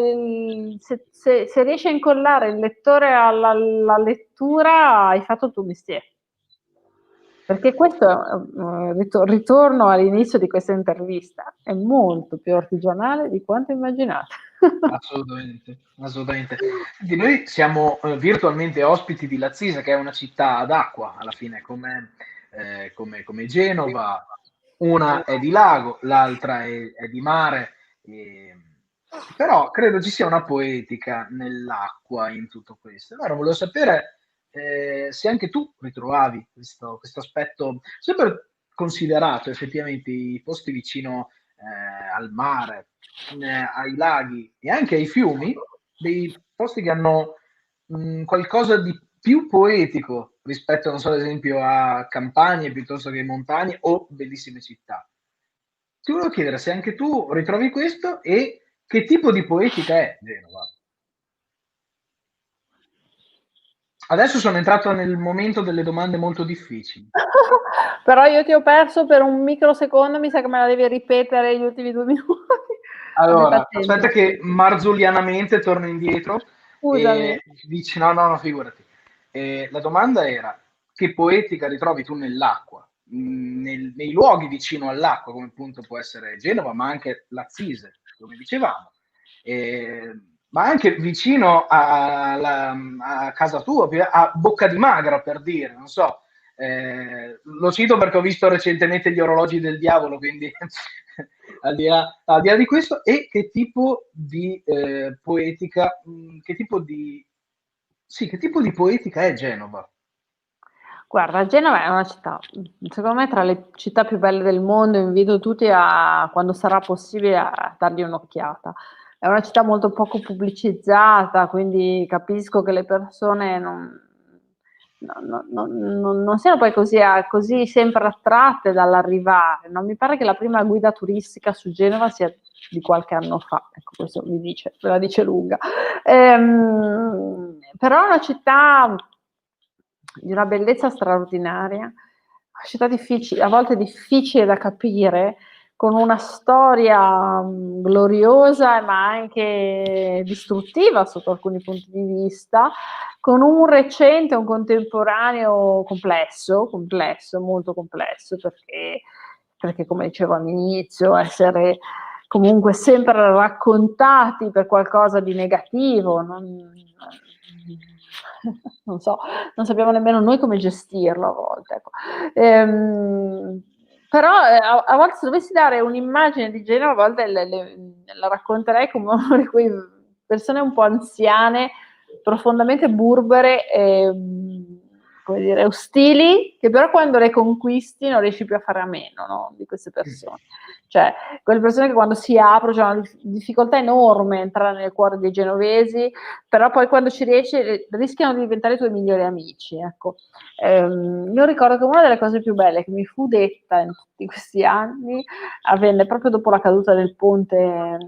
se riesci a incollare il lettore alla lettura, hai fatto il tuo mestiere. Perché questo, ritorno all'inizio di questa intervista, è molto più artigianale di quanto immaginate. Assolutamente, assolutamente. Senti, noi siamo virtualmente ospiti di Lazzisa, che è una città ad acqua, alla fine, come Genova. Una è di lago, l'altra è di mare, però credo ci sia una poetica nell'acqua in tutto questo. Allora, volevo sapere se anche tu ritrovavi questo aspetto, sempre considerato effettivamente i posti vicino al mare, ai laghi e anche ai fiumi, dei posti che hanno qualcosa di più poetico rispetto, non so, ad esempio a campagne piuttosto che montagne o bellissime città. Ti volevo chiedere se anche tu ritrovi questo e che tipo di poetica è Genova. Adesso sono entrato nel momento delle domande molto difficili. Però io ti ho perso per un microsecondo, mi sa che me la devi ripetere gli ultimi 2 minuti. Allora, aspetta che marzulianamente torno indietro Scusami. e dici no, figurati. La domanda era: che poetica ritrovi tu nell'acqua, nei luoghi vicino all'acqua, come appunto può essere Genova, ma anche Lazzise, come dicevamo, ma anche vicino a casa tua, a Bocca di Magra, per dire, non so. Lo cito perché ho visto recentemente Gli orologi del diavolo, quindi al di là di questo, e che tipo di poetica, che tipo di poetica è Genova? Guarda, Genova è una città, secondo me, tra le città più belle del mondo. Invito tutti a, quando sarà possibile, a dargli un'occhiata. È una città molto poco pubblicizzata, quindi capisco che le persone non siano poi così sempre attratte dall'arrivare. Non mi pare che la prima guida turistica su Genova sia di qualche anno fa, ecco, questo ve la dice lunga. Però è una città di una bellezza straordinaria, una città difficile, a volte difficile da capire, con una storia gloriosa ma anche distruttiva sotto alcuni punti di vista, con un recente e un contemporaneo complesso, molto complesso, perché come dicevo all'inizio, essere comunque sempre raccontati per qualcosa di negativo, non so, non sappiamo nemmeno noi come gestirlo a volte. Ecco. Però a volte, se dovessi dare un'immagine di Genova, a volte la racconterei come una di quelle persone un po' anziane, profondamente burbere, come dire, ostili, che però quando le conquisti non riesci più a fare a meno, no, di queste persone. Cioè, quelle persone che quando si aprono c'è una difficoltà enorme a entrare nel cuore dei genovesi, però poi quando ci riesci rischiano di diventare i tuoi migliori amici. Ecco. Io ricordo che una delle cose più belle che mi fu detta in tutti questi anni avvenne proprio dopo la caduta del ponte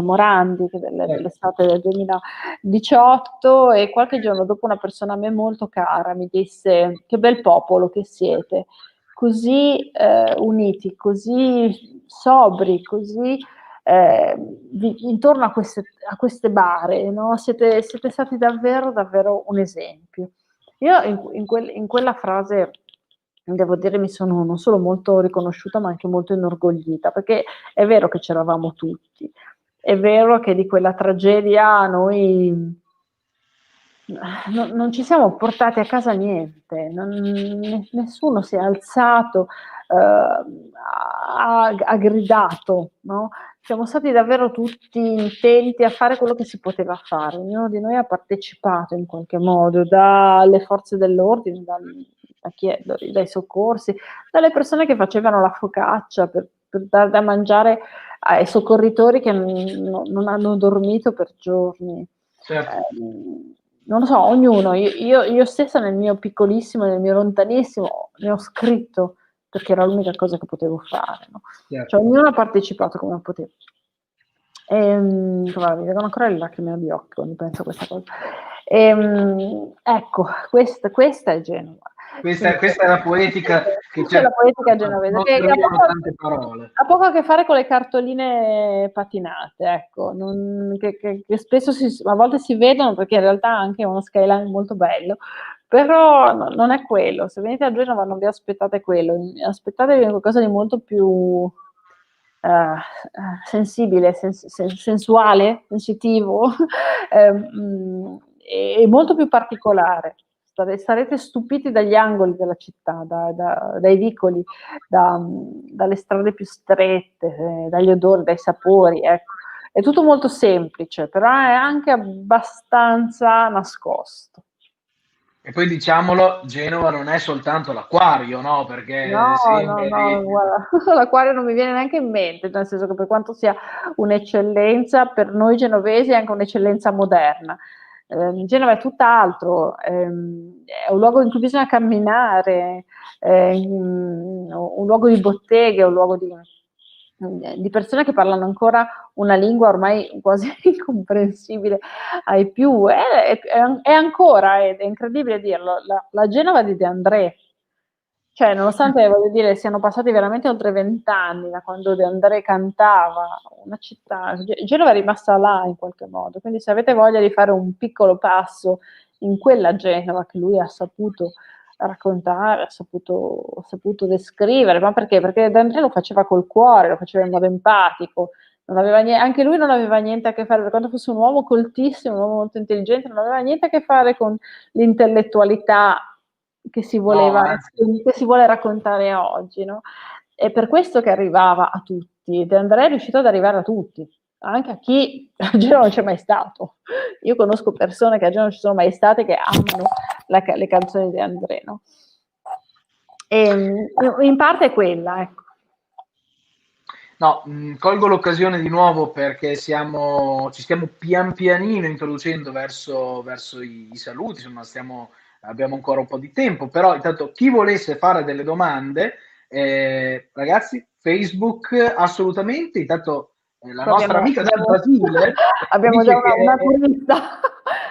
Morandi, dell'estate del 2018, e qualche giorno dopo una persona a me molto cara mi disse: che bel popolo che siete, così uniti, così sobri, così intorno a queste bare, no? Siete stati davvero, davvero un esempio. Io in quella frase, devo dire, mi sono non solo molto riconosciuta, ma anche molto inorgoglita, perché è vero che c'eravamo tutti, è vero che di quella tragedia noi non ci siamo portati a casa niente, nessuno si è alzato, ha gridato, no? Siamo stati davvero tutti intenti a fare quello che si poteva fare, ognuno di noi ha partecipato in qualche modo, dalle forze dell'ordine, dai soccorsi, dalle persone che facevano la focaccia per dar da mangiare ai soccorritori che non hanno dormito per giorni. Certo. Non lo so, ognuno, io stessa nel mio piccolissimo, nel mio lontanissimo, ne ho scritto perché era l'unica cosa che potevo fare, no? Certo. Cioè, ognuno ha partecipato come poteva. Guarda, mi vengono ancora le lacrime agli occhi quando penso a questa cosa. Ecco, questa è Genova. Questa è la poetica che c'è la poetica genovese, che tante parole. ha poco a che fare con le cartoline patinate, ecco, che spesso a volte si vedono, perché in realtà è anche uno skyline molto bello, però non è quello. Se venite a Genova non vi aspettate quello, aspettatevi qualcosa di molto più sensibile, sensuale, sensitivo, e molto più particolare. Sarete stupiti dagli angoli della città, dai vicoli, dalle strade più strette, dagli odori, dai sapori, ecco. È tutto molto semplice, però è anche abbastanza nascosto. E poi diciamolo, Genova non è soltanto l'acquario, no? Perché No, sembra di... guarda, l'acquario non mi viene neanche in mente, nel senso che per quanto sia un'eccellenza, per noi genovesi è anche un'eccellenza moderna. Genova è tutt'altro, è un luogo in cui bisogna camminare, un luogo di botteghe, un luogo di persone che parlano ancora una lingua ormai quasi incomprensibile ai più. È ancora, ed è incredibile dirlo, la Genova di De André. Cioè, nonostante, voglio dire, siano passati veramente oltre 20 anni da quando De André cantava, una città, Genova è rimasta là in qualche modo, quindi se avete voglia di fare un piccolo passo in quella Genova che lui ha saputo raccontare, ha saputo descrivere, ma perché? Perché De André lo faceva col cuore, lo faceva in modo empatico, anche lui non aveva niente a che fare, per quanto fosse un uomo coltissimo, un uomo molto intelligente, non aveva niente a che fare con l'intellettualità che si vuole raccontare oggi, no? È per questo che arrivava a tutti, De André è riuscito ad arrivare a tutti, anche a chi a Genova non c'è mai stato. Io conosco persone che a Genova non ci sono mai state, che amano le canzoni di De André, no? E in parte è quella, ecco. No, colgo l'occasione di nuovo perché ci stiamo pian pianino introducendo verso i saluti, insomma abbiamo ancora un po' di tempo, però intanto chi volesse fare delle domande, ragazzi, Facebook assolutamente, intanto la nostra amica dal Brasile abbiamo dice già una che turista,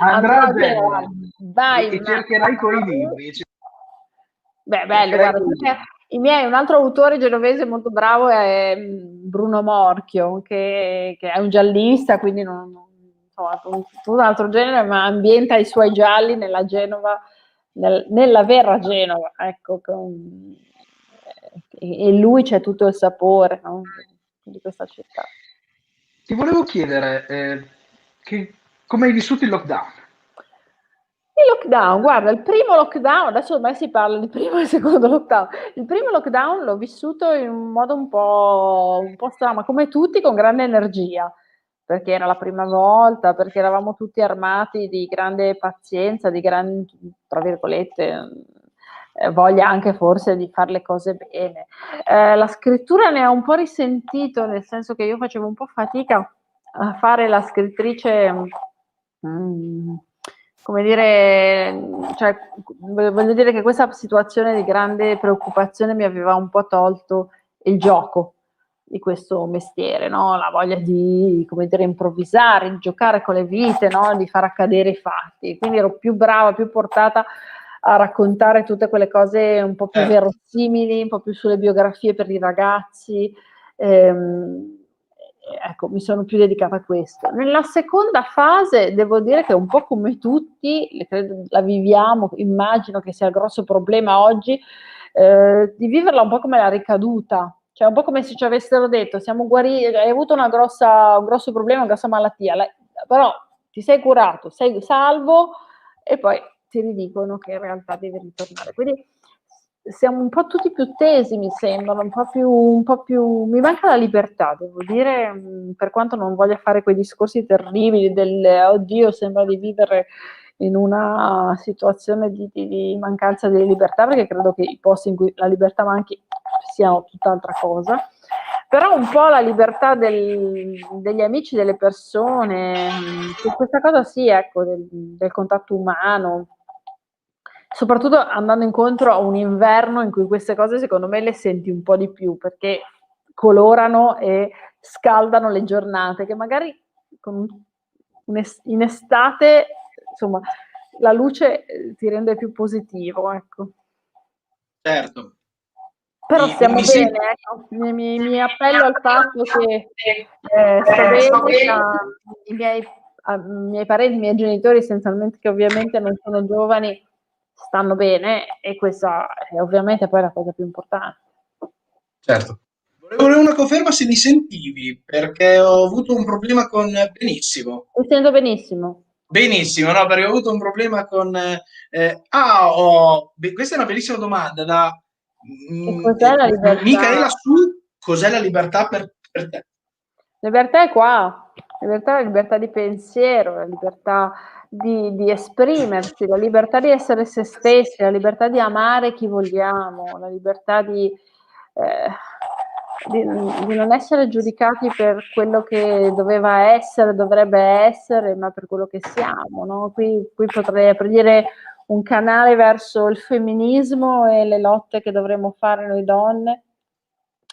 andrà a Genova vai, e cercherà i tuoi libri. Beh, bello, guarda, un altro autore genovese molto bravo è Bruno Morchio, che è un giallista, quindi insomma, tutto un altro genere, ma ambienta i suoi gialli nella Genova, nella vera Genova, ecco, e in lui c'è tutto il sapore, no, di questa città. Ti volevo chiedere come hai vissuto il lockdown? Il lockdown, guarda, il primo lockdown, adesso ormai si parla di primo e secondo lockdown. Il primo lockdown l'ho vissuto in un modo un po' strano, ma come tutti con grande energia, perché era la prima volta, perché eravamo tutti armati di grande pazienza, di grande, tra virgolette, voglia anche forse di fare le cose bene. La scrittura ne ha un po' risentito, nel senso che io facevo un po' fatica a fare la scrittrice, come dire, cioè, voglio dire che questa situazione di grande preoccupazione mi aveva un po' tolto il gioco di questo mestiere, no? La voglia di, come dire, improvvisare, di giocare con le vite, no? Di far accadere i fatti. Quindi ero più brava, più portata a raccontare tutte quelle cose un po' più verosimili, un po' più sulle biografie per i ragazzi. Ecco, mi sono più dedicata a questo. Nella seconda fase devo dire che un po' come tutti, la viviamo, immagino che sia il grosso problema oggi, di viverla un po' come la ricaduta, cioè un po' come se ci avessero detto siamo guariti, hai avuto un grosso problema, una grossa malattia, però ti sei curato, sei salvo e poi ti ridicono che in realtà devi ritornare. Quindi siamo un po' tutti più tesi, mi sembra, un po' più... Mi manca la libertà, devo dire, per quanto non voglia fare quei discorsi terribili del oddio, sembra di vivere in una situazione di mancanza di libertà, perché credo che i posti in cui la libertà manchi siano tutt'altra cosa. Però un po' la libertà degli amici, delle persone, questa cosa sì, ecco, del contatto umano, soprattutto andando incontro a un inverno in cui queste cose secondo me le senti un po' di più, perché colorano e scaldano le giornate, che magari in estate, insomma, la luce ti rende più positivo, ecco. certo. Però stiamo Quindi sì. bene, ecco. Mi appello al fatto che sto bene, i miei parenti, i miei genitori essenzialmente, che ovviamente non sono giovani, stanno bene, e questa è ovviamente poi la cosa più importante. Certo. Volevo una conferma se mi sentivi, perché ho avuto un problema con benissimo. Mi sento benissimo. Benissimo, no, perché ho avuto un problema con... questa è una bellissima domanda da E cos'è la libertà? Micaela su cos'è la libertà per te? Libertà è qua, libertà è la libertà di pensiero, la libertà di esprimersi, la libertà di essere se stessi, la libertà di amare chi vogliamo, la libertà di non essere giudicati per quello che doveva essere, dovrebbe essere, ma per quello che siamo, no? Qui potrei aprire un canale verso il femminismo e le lotte che dovremmo fare noi donne,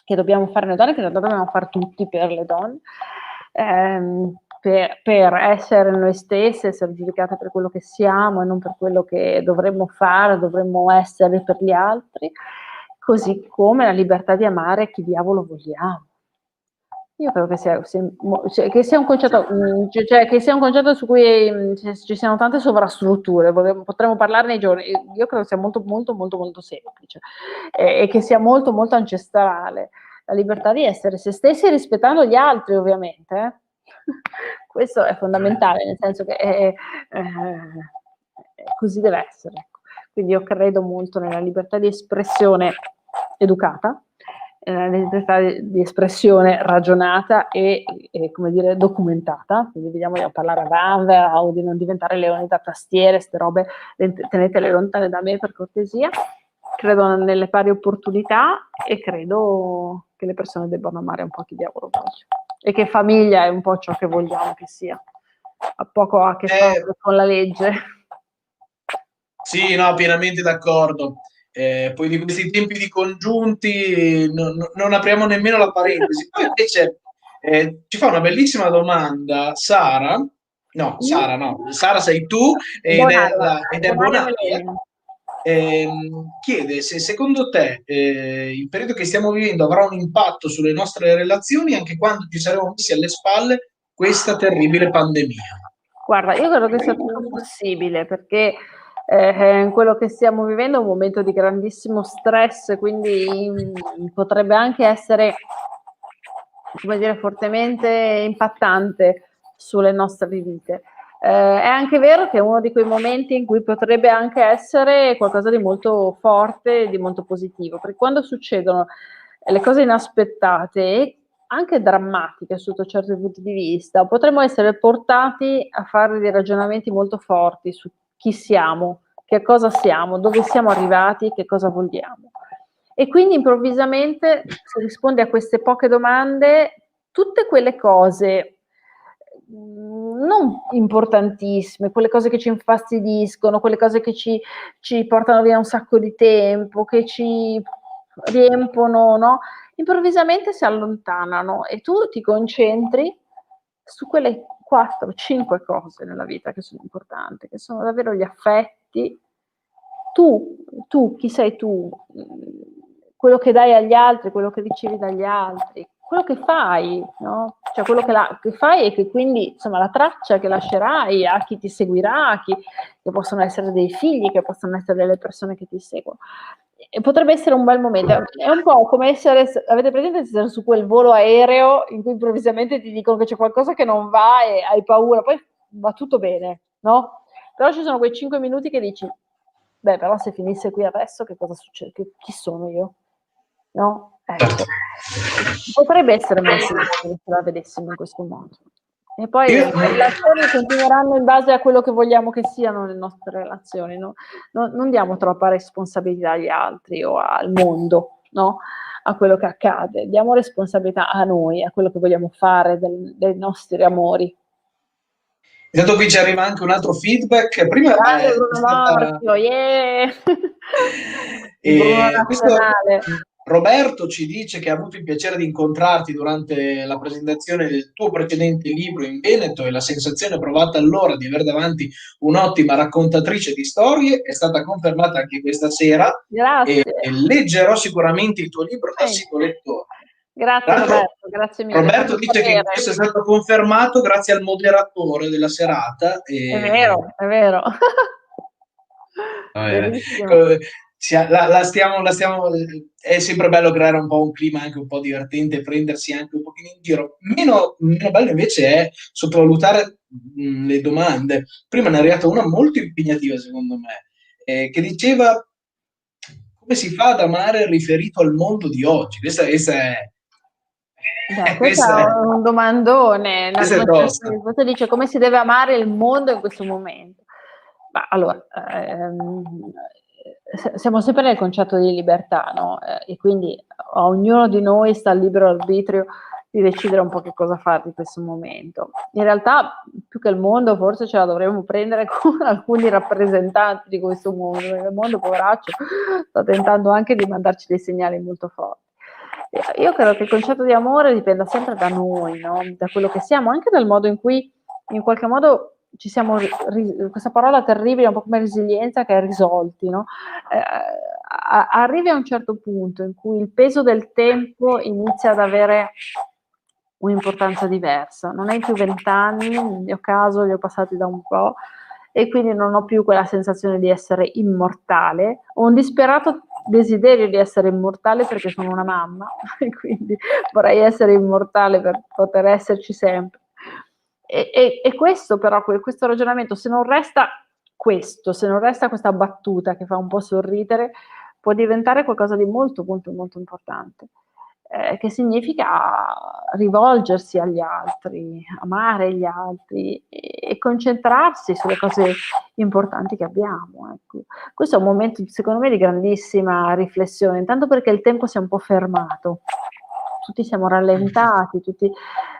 che dobbiamo fare noi donne, che dobbiamo fare tutti per le donne, per essere noi stesse, essere giudicate per quello che siamo e non per quello che dovremmo fare, dovremmo essere per gli altri, così come la libertà di amare chi diavolo vogliamo. Io credo che sia un concetto, cioè che sia un concetto su cui ci siano tante sovrastrutture, potremmo parlarne nei giorni. Io credo sia molto molto molto molto semplice, e che sia molto molto ancestrale. La libertà di essere se stessi rispettando gli altri, ovviamente. Questo è fondamentale, nel senso che così deve essere. Ecco. Quindi io credo molto nella libertà di espressione educata, la libertà di espressione ragionata e come dire, documentata. Quindi vediamo di parlare a vanvera o di non diventare leoni da tastiere, queste robe, tenetele lontane da me per cortesia. Credo nelle pari opportunità e credo che le persone debbano amare un po' chi diavolo vogliono, e che famiglia è un po' ciò che vogliamo che sia, ha poco a che fare con la legge. Sì, no, pienamente d'accordo. Poi di questi tempi di congiunti non apriamo nemmeno la parentesi. Poi invece ci fa una bellissima domanda Sara. No, Sara no. Sara sei tu ed è Bonaria. Chiede se secondo te il periodo che stiamo vivendo avrà un impatto sulle nostre relazioni anche quando ci saremo messi alle spalle questa terribile pandemia. Guarda, io credo che sia tutto possibile, perché quello che stiamo vivendo è un momento di grandissimo stress, quindi potrebbe anche essere, come dire, fortemente impattante sulle nostre vite. È anche vero che è uno di quei momenti in cui potrebbe anche essere qualcosa di molto forte, di molto positivo, perché quando succedono le cose inaspettate e anche drammatiche sotto certi punti di vista, potremmo essere portati a fare dei ragionamenti molto forti su chi siamo, che cosa siamo, dove siamo arrivati, che cosa vogliamo. E quindi improvvisamente si risponde a queste poche domande, tutte quelle cose non importantissime, quelle cose che ci infastidiscono, quelle cose che ci portano via un sacco di tempo, che ci riempono, no? Improvvisamente si allontanano e tu ti concentri su quelle 4-5 cose nella vita che sono importanti, che sono davvero gli affetti. Tu, chi sei tu? Quello che dai agli altri, quello che ricevi dagli altri, quello che fai, no? Cioè quello che fai e che quindi, insomma, la traccia che lascerai a chi ti seguirà, che possono essere dei figli, che possono essere delle persone che ti seguono. E potrebbe essere un bel momento, è un po' come avete presente essere su quel volo aereo in cui improvvisamente ti dicono che c'è qualcosa che non va e hai paura, poi va tutto bene, no? Però ci sono quei 5 minuti che dici, beh, però se finisse qui adesso che cosa succede? Chi sono io? No? Ecco. Potrebbe essere molto utile se la vedessimo in questo modo. E poi le relazioni continueranno in base a quello che vogliamo che siano le nostre relazioni, no? Non diamo troppa responsabilità agli altri o al mondo, no? A quello che accade, diamo responsabilità a noi, a quello che vogliamo fare dei nostri amori. Intanto qui ci arriva anche un altro feedback. Prima Grande Bruno Marzio, yeah! Bruno nazionale. Roberto ci dice che ha avuto il piacere di incontrarti durante la presentazione del tuo precedente libro in Veneto e la sensazione provata allora di avere davanti un'ottima raccontatrice di storie è stata confermata anche questa sera Grazie. e leggerò sicuramente il tuo libro da sito lettore. Grazie Roberto, grazie mille. Roberto dice che questo è stato confermato grazie al moderatore della serata. È vero, è vero. È sempre bello creare un po' un clima anche un po' divertente, prendersi anche un pochino in giro. Meno bello invece è sottovalutare le domande. Prima ne è arrivata una molto impegnativa, secondo me, che diceva: come si fa ad amare riferito al mondo di oggi? Questa questo è un domandone. Questo dice come si deve amare il mondo in questo momento. Ma allora, siamo sempre nel concetto di libertà, no? E quindi a ognuno di noi sta il libero arbitrio di decidere un po' che cosa fare in questo momento. In realtà, più che il mondo, forse ce la dovremmo prendere con alcuni rappresentanti di questo mondo, perché il mondo, poveraccio, sta tentando anche di mandarci dei segnali molto forti. Io credo che il concetto di amore dipenda sempre da noi, no? Da quello che siamo, anche dal modo in cui, in qualche modo, ci siamo, questa parola terribile, un po' come resilienza, che è risolti, no? Arrivi a un certo punto in cui il peso del tempo inizia ad avere un'importanza diversa. Non hai più 20 anni, nel mio caso li ho passati da un po', e quindi non ho più quella sensazione di essere immortale. Ho un disperato desiderio di essere immortale perché sono una mamma e quindi vorrei essere immortale per poter esserci sempre. E questo però, questo ragionamento, se non resta questa battuta che fa un po' sorridere, può diventare qualcosa di molto, molto, molto importante, che significa rivolgersi agli altri, amare gli altri e concentrarsi sulle cose importanti che abbiamo. Ecco. Questo è un momento, secondo me, di grandissima riflessione, intanto perché il tempo si è un po' fermato. Tutti siamo rallentati, tutti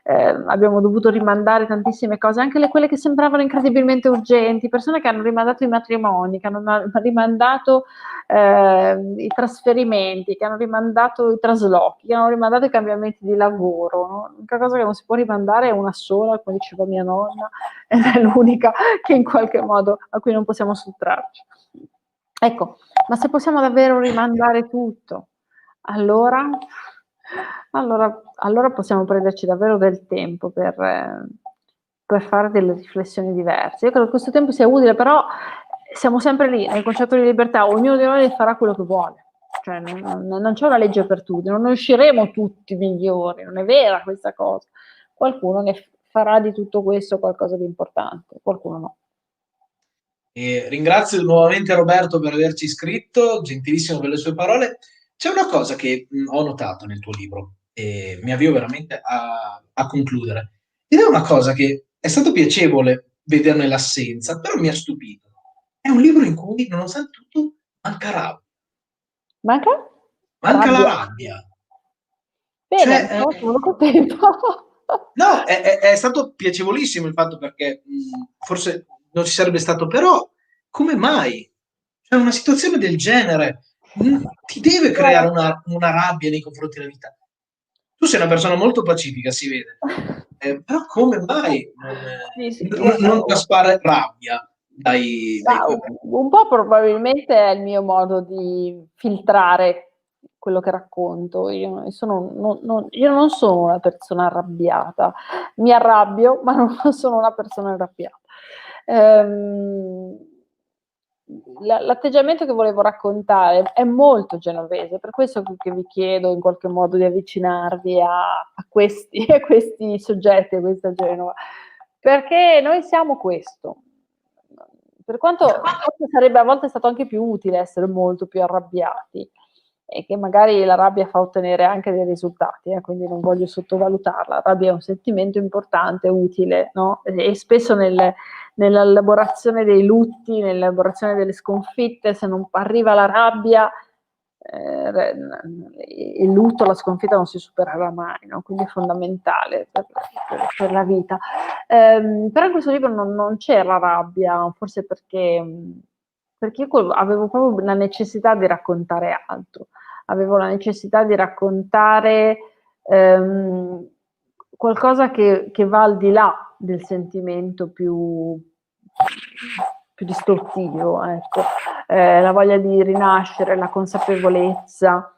abbiamo dovuto rimandare tantissime cose, anche quelle che sembravano incredibilmente urgenti, persone che hanno rimandato i matrimoni, che hanno rimandato i trasferimenti, che hanno rimandato i traslochi, che hanno rimandato i cambiamenti di lavoro. No? L'unica cosa che non si può rimandare è una sola, come diceva mia nonna, ed è l'unica che in qualche modo a cui non possiamo sottrarci. Ecco, ma se possiamo davvero rimandare tutto, allora possiamo prenderci davvero del tempo per fare delle riflessioni diverse. Io credo che questo tempo sia utile, però siamo sempre lì, nel concetto di libertà, ognuno di noi farà quello che vuole. Cioè, non c'è una legge per tutti, non usciremo tutti migliori, non è vera questa cosa. Qualcuno ne farà di tutto questo qualcosa di importante, qualcuno no. E ringrazio nuovamente Roberto per averci scritto, gentilissimo per le sue parole. C'è una cosa che ho notato nel tuo libro e mi avvio veramente a concludere. Ed è una cosa che è stato piacevole vederne l'assenza, però mi ha stupito. È un libro in cui, nonostante tutto, manca rabbia. Manca la rabbia. Bene, sono contenta. No, è stato piacevolissimo il fatto, perché forse non ci sarebbe stato, però come mai? Cioè, una situazione del genere ti deve creare una rabbia nei confronti della vita. Tu sei una persona molto pacifica, si vede, però come mai non traspare rabbia dai un po' probabilmente è il mio modo di filtrare quello che racconto. Io non sono una persona arrabbiata, mi arrabbio, ma non sono una persona arrabbiata. L'atteggiamento che volevo raccontare è molto genovese, per questo che vi chiedo in qualche modo di avvicinarvi a questi soggetti, a questa Genova, perché noi siamo questo. Per quanto forse sarebbe a volte stato anche più utile essere molto più arrabbiati, e che magari la rabbia fa ottenere anche dei risultati, quindi non voglio sottovalutarla. La rabbia è un sentimento importante, utile, no? E spesso nell'elaborazione dei lutti, nell'elaborazione delle sconfitte, se non arriva la rabbia, il lutto, la sconfitta non si supererà mai, no? Quindi è fondamentale per la vita. Però in questo libro non c'era rabbia, forse perché io avevo proprio la necessità di raccontare altro. avevo la necessità di raccontare qualcosa che va al di là del sentimento più distorsivo, ecco. La voglia di rinascere, la consapevolezza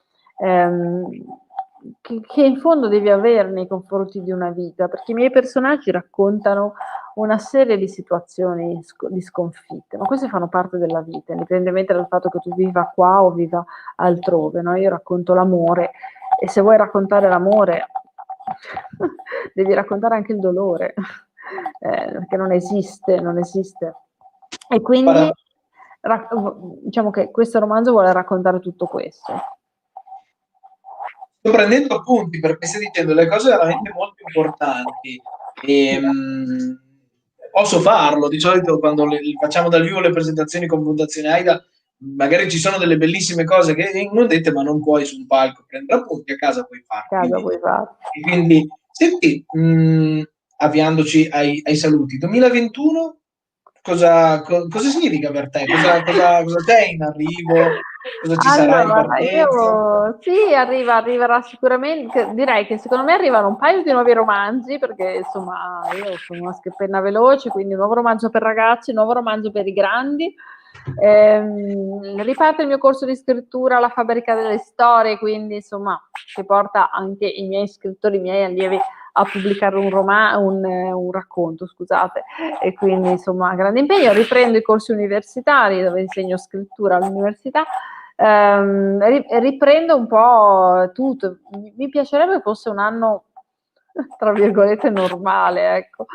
che in fondo devi avere nei confronti di una vita, perché i miei personaggi raccontano una serie di situazioni di sconfitte, ma queste fanno parte della vita, indipendentemente dal fatto che tu viva qua o viva altrove, no? Io racconto l'amore, e se vuoi raccontare l'amore devi raccontare anche il dolore, perché non esiste. E quindi diciamo che questo romanzo vuole raccontare tutto questo. Sto prendendo appunti perché stai dicendo le cose veramente molto importanti e posso farlo. Di solito quando facciamo dal vivo le presentazioni con Fondazione AIDA, magari ci sono delle bellissime cose che vengono dette, ma non puoi su un palco prendere appunti, a casa puoi farlo. Quindi senti, avviandoci ai saluti, 2021 cosa significa per te? Cosa c'è in arrivo? Cosa ci sarà in partenza? Sì, arriverà sicuramente. Direi che secondo me arrivano un paio di nuovi romanzi, perché insomma io sono una penna veloce, quindi un nuovo romanzo per ragazzi, un nuovo romanzo per i grandi. Riparte il mio corso di scrittura alla Fabbrica delle Storie, quindi insomma che porta anche i miei scrittori, i miei allievi a pubblicare un racconto, scusate, e quindi insomma grande impegno. Riprendo i corsi universitari dove insegno scrittura all'università, riprendo un po' tutto. Mi piacerebbe fosse un anno tra virgolette normale, ecco,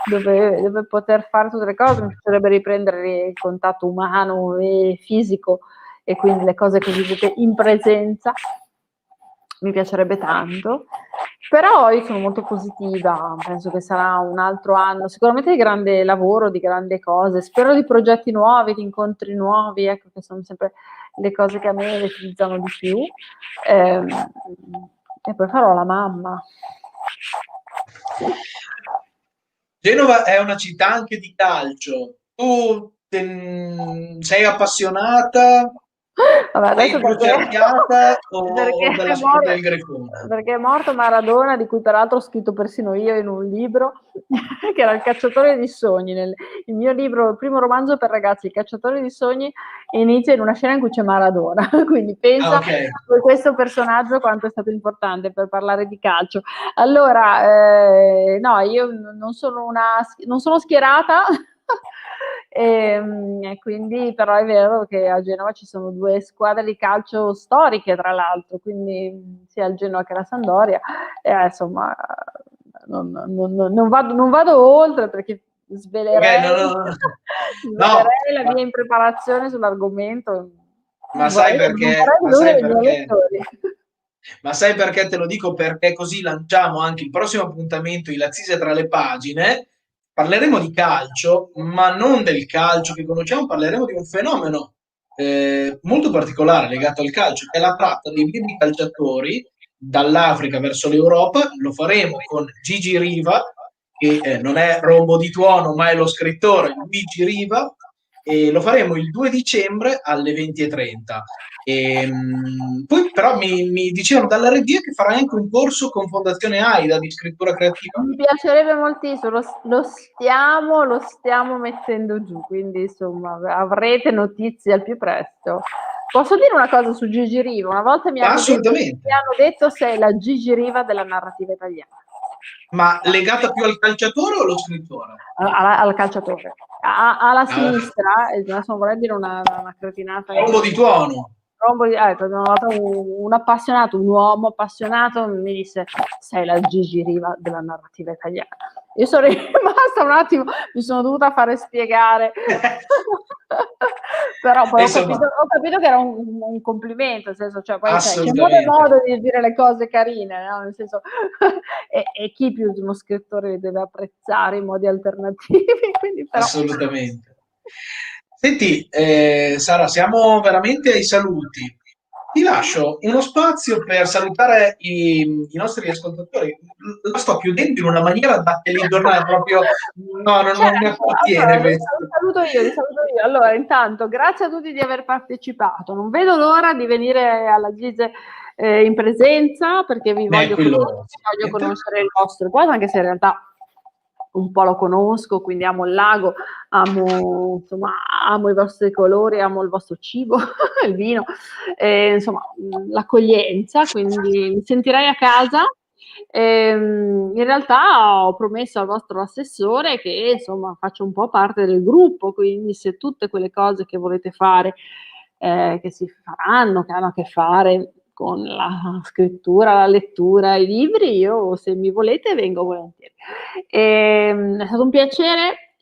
dove poter fare tutte le cose. Mi piacerebbe riprendere il contatto umano e fisico, e quindi le cose cosiddette in presenza mi piacerebbe tanto, però io sono molto positiva, penso che sarà un altro anno sicuramente di grande lavoro, di grandi cose, spero di progetti nuovi, di incontri nuovi, ecco, che sono sempre le cose che a me utilizzano di più, e poi farò la mamma. Genova è una città anche di calcio. Tu sei appassionata? Vabbè, adesso della squadra del Greco? Perché è morto Maradona, di cui peraltro ho scritto persino io in un libro, che era Il cacciatore di sogni. Il mio libro, il primo romanzo per ragazzi, Il cacciatore di sogni, inizia in una scena in cui c'è Maradona, quindi pensa a questo personaggio quanto è stato importante per parlare di calcio. Allora, no, io non sono schierata, e quindi però è vero che a Genova ci sono due squadre di calcio storiche, tra l'altro, quindi sia il Genoa che la Sampdoria, e insomma non vado oltre, perché svelerei la mia impreparazione sull'argomento. Ma sai perché? Ma sai perché te lo dico? Perché così lanciamo anche il prossimo appuntamento, I Lazzise tra le pagine. Parleremo di calcio, ma non del calcio che conosciamo, parleremo di un fenomeno molto particolare legato al calcio, che è la tratta dei baby calciatori dall'Africa verso l'Europa. Lo faremo con Gigi Riva, che non è rombo di tuono, ma è lo scrittore Luigi Riva, e lo faremo il 2 dicembre alle 20:30. Poi però mi dicevano dall'RD che farai anche un corso con Fondazione AIDA di scrittura creativa. Mi piacerebbe moltissimo, lo stiamo mettendo giù, quindi insomma avrete notizie al più presto. Posso dire una cosa su Gigi Riva? Una volta mi hanno detto sei la Gigi Riva della narrativa italiana. Ma legata più al calciatore o allo scrittore? Al calciatore. Alla sinistra, adesso non vorrei dire una cretinata. Rombo di tuono. Un appassionato, un uomo appassionato mi disse sei la Gigi Riva della narrativa italiana. Io sono rimasta un attimo, mi sono dovuta fare spiegare però poi ho capito che era un complimento, nel senso, cioè, poi c'è modo di dire le cose carine, no? Nel senso, e chi più di uno scrittore deve apprezzare i modi alternativi, quindi però... Assolutamente. Senti, Sara, siamo veramente ai saluti. Ti lascio uno spazio per salutare i nostri ascoltatori. Lo sto chiudendo in una maniera da telegiornale proprio. No, non mi appartiene questo. Li saluto io. Allora, intanto, grazie a tutti di aver partecipato. Non vedo l'ora di venire alla GISE in presenza, perché vi voglio conoscere il vostro quadro, anche se in realtà un po' lo conosco, quindi amo il lago, amo i vostri colori, amo il vostro cibo, il vino, insomma, l'accoglienza, quindi mi sentirei a casa. In realtà ho promesso al vostro assessore che insomma faccio un po' parte del gruppo, quindi se tutte quelle cose che volete fare, che si faranno, che hanno a che fare con la scrittura, la lettura, i libri, io se mi volete vengo volentieri. È stato un piacere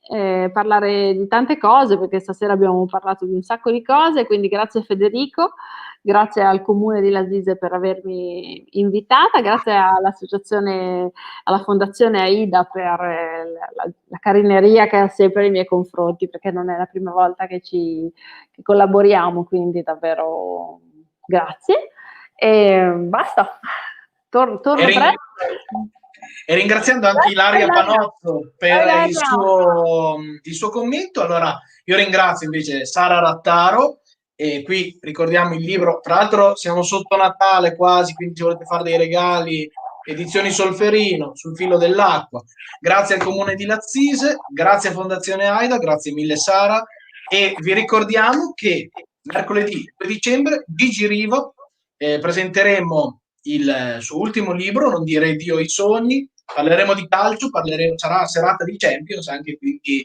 parlare di tante cose, perché stasera abbiamo parlato di un sacco di cose, quindi grazie Federico, grazie al Comune di Lasise per avermi invitata, grazie all'associazione, alla Fondazione AIDA per la carineria che ha sempre nei miei confronti, perché non è la prima volta che collaboriamo, quindi davvero grazie. E basta, torno presto. E ringraziando anche Ilaria Panozzo per il suo commento. Allora, io ringrazio invece Sara Rattaro, e qui ricordiamo il libro, tra l'altro siamo sotto Natale quasi, quindi se volete fare dei regali, Edizioni Solferino, Sul filo dell'acqua. Grazie al Comune di Lasise, grazie a Fondazione AIDA, grazie mille Sara, e vi ricordiamo che mercoledì 2 dicembre Gigi Riva presenteremo il suo ultimo libro, Non dire Dio ai sogni, parleremo di calcio, sarà una serata di Champions anche, quindi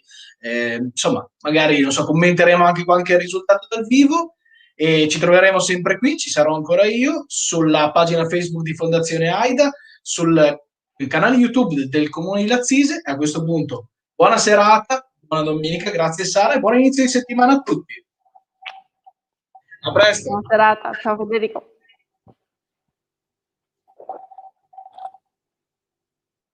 insomma magari non so, commenteremo anche qualche risultato dal vivo, e ci troveremo sempre qui, ci sarò ancora io, sulla pagina Facebook di Fondazione AIDA, sul canale YouTube del Comune di Lasise. A questo punto buona serata, buona domenica, grazie Sara, e buon inizio di settimana a tutti. A presto. Buona serata, ciao Federico.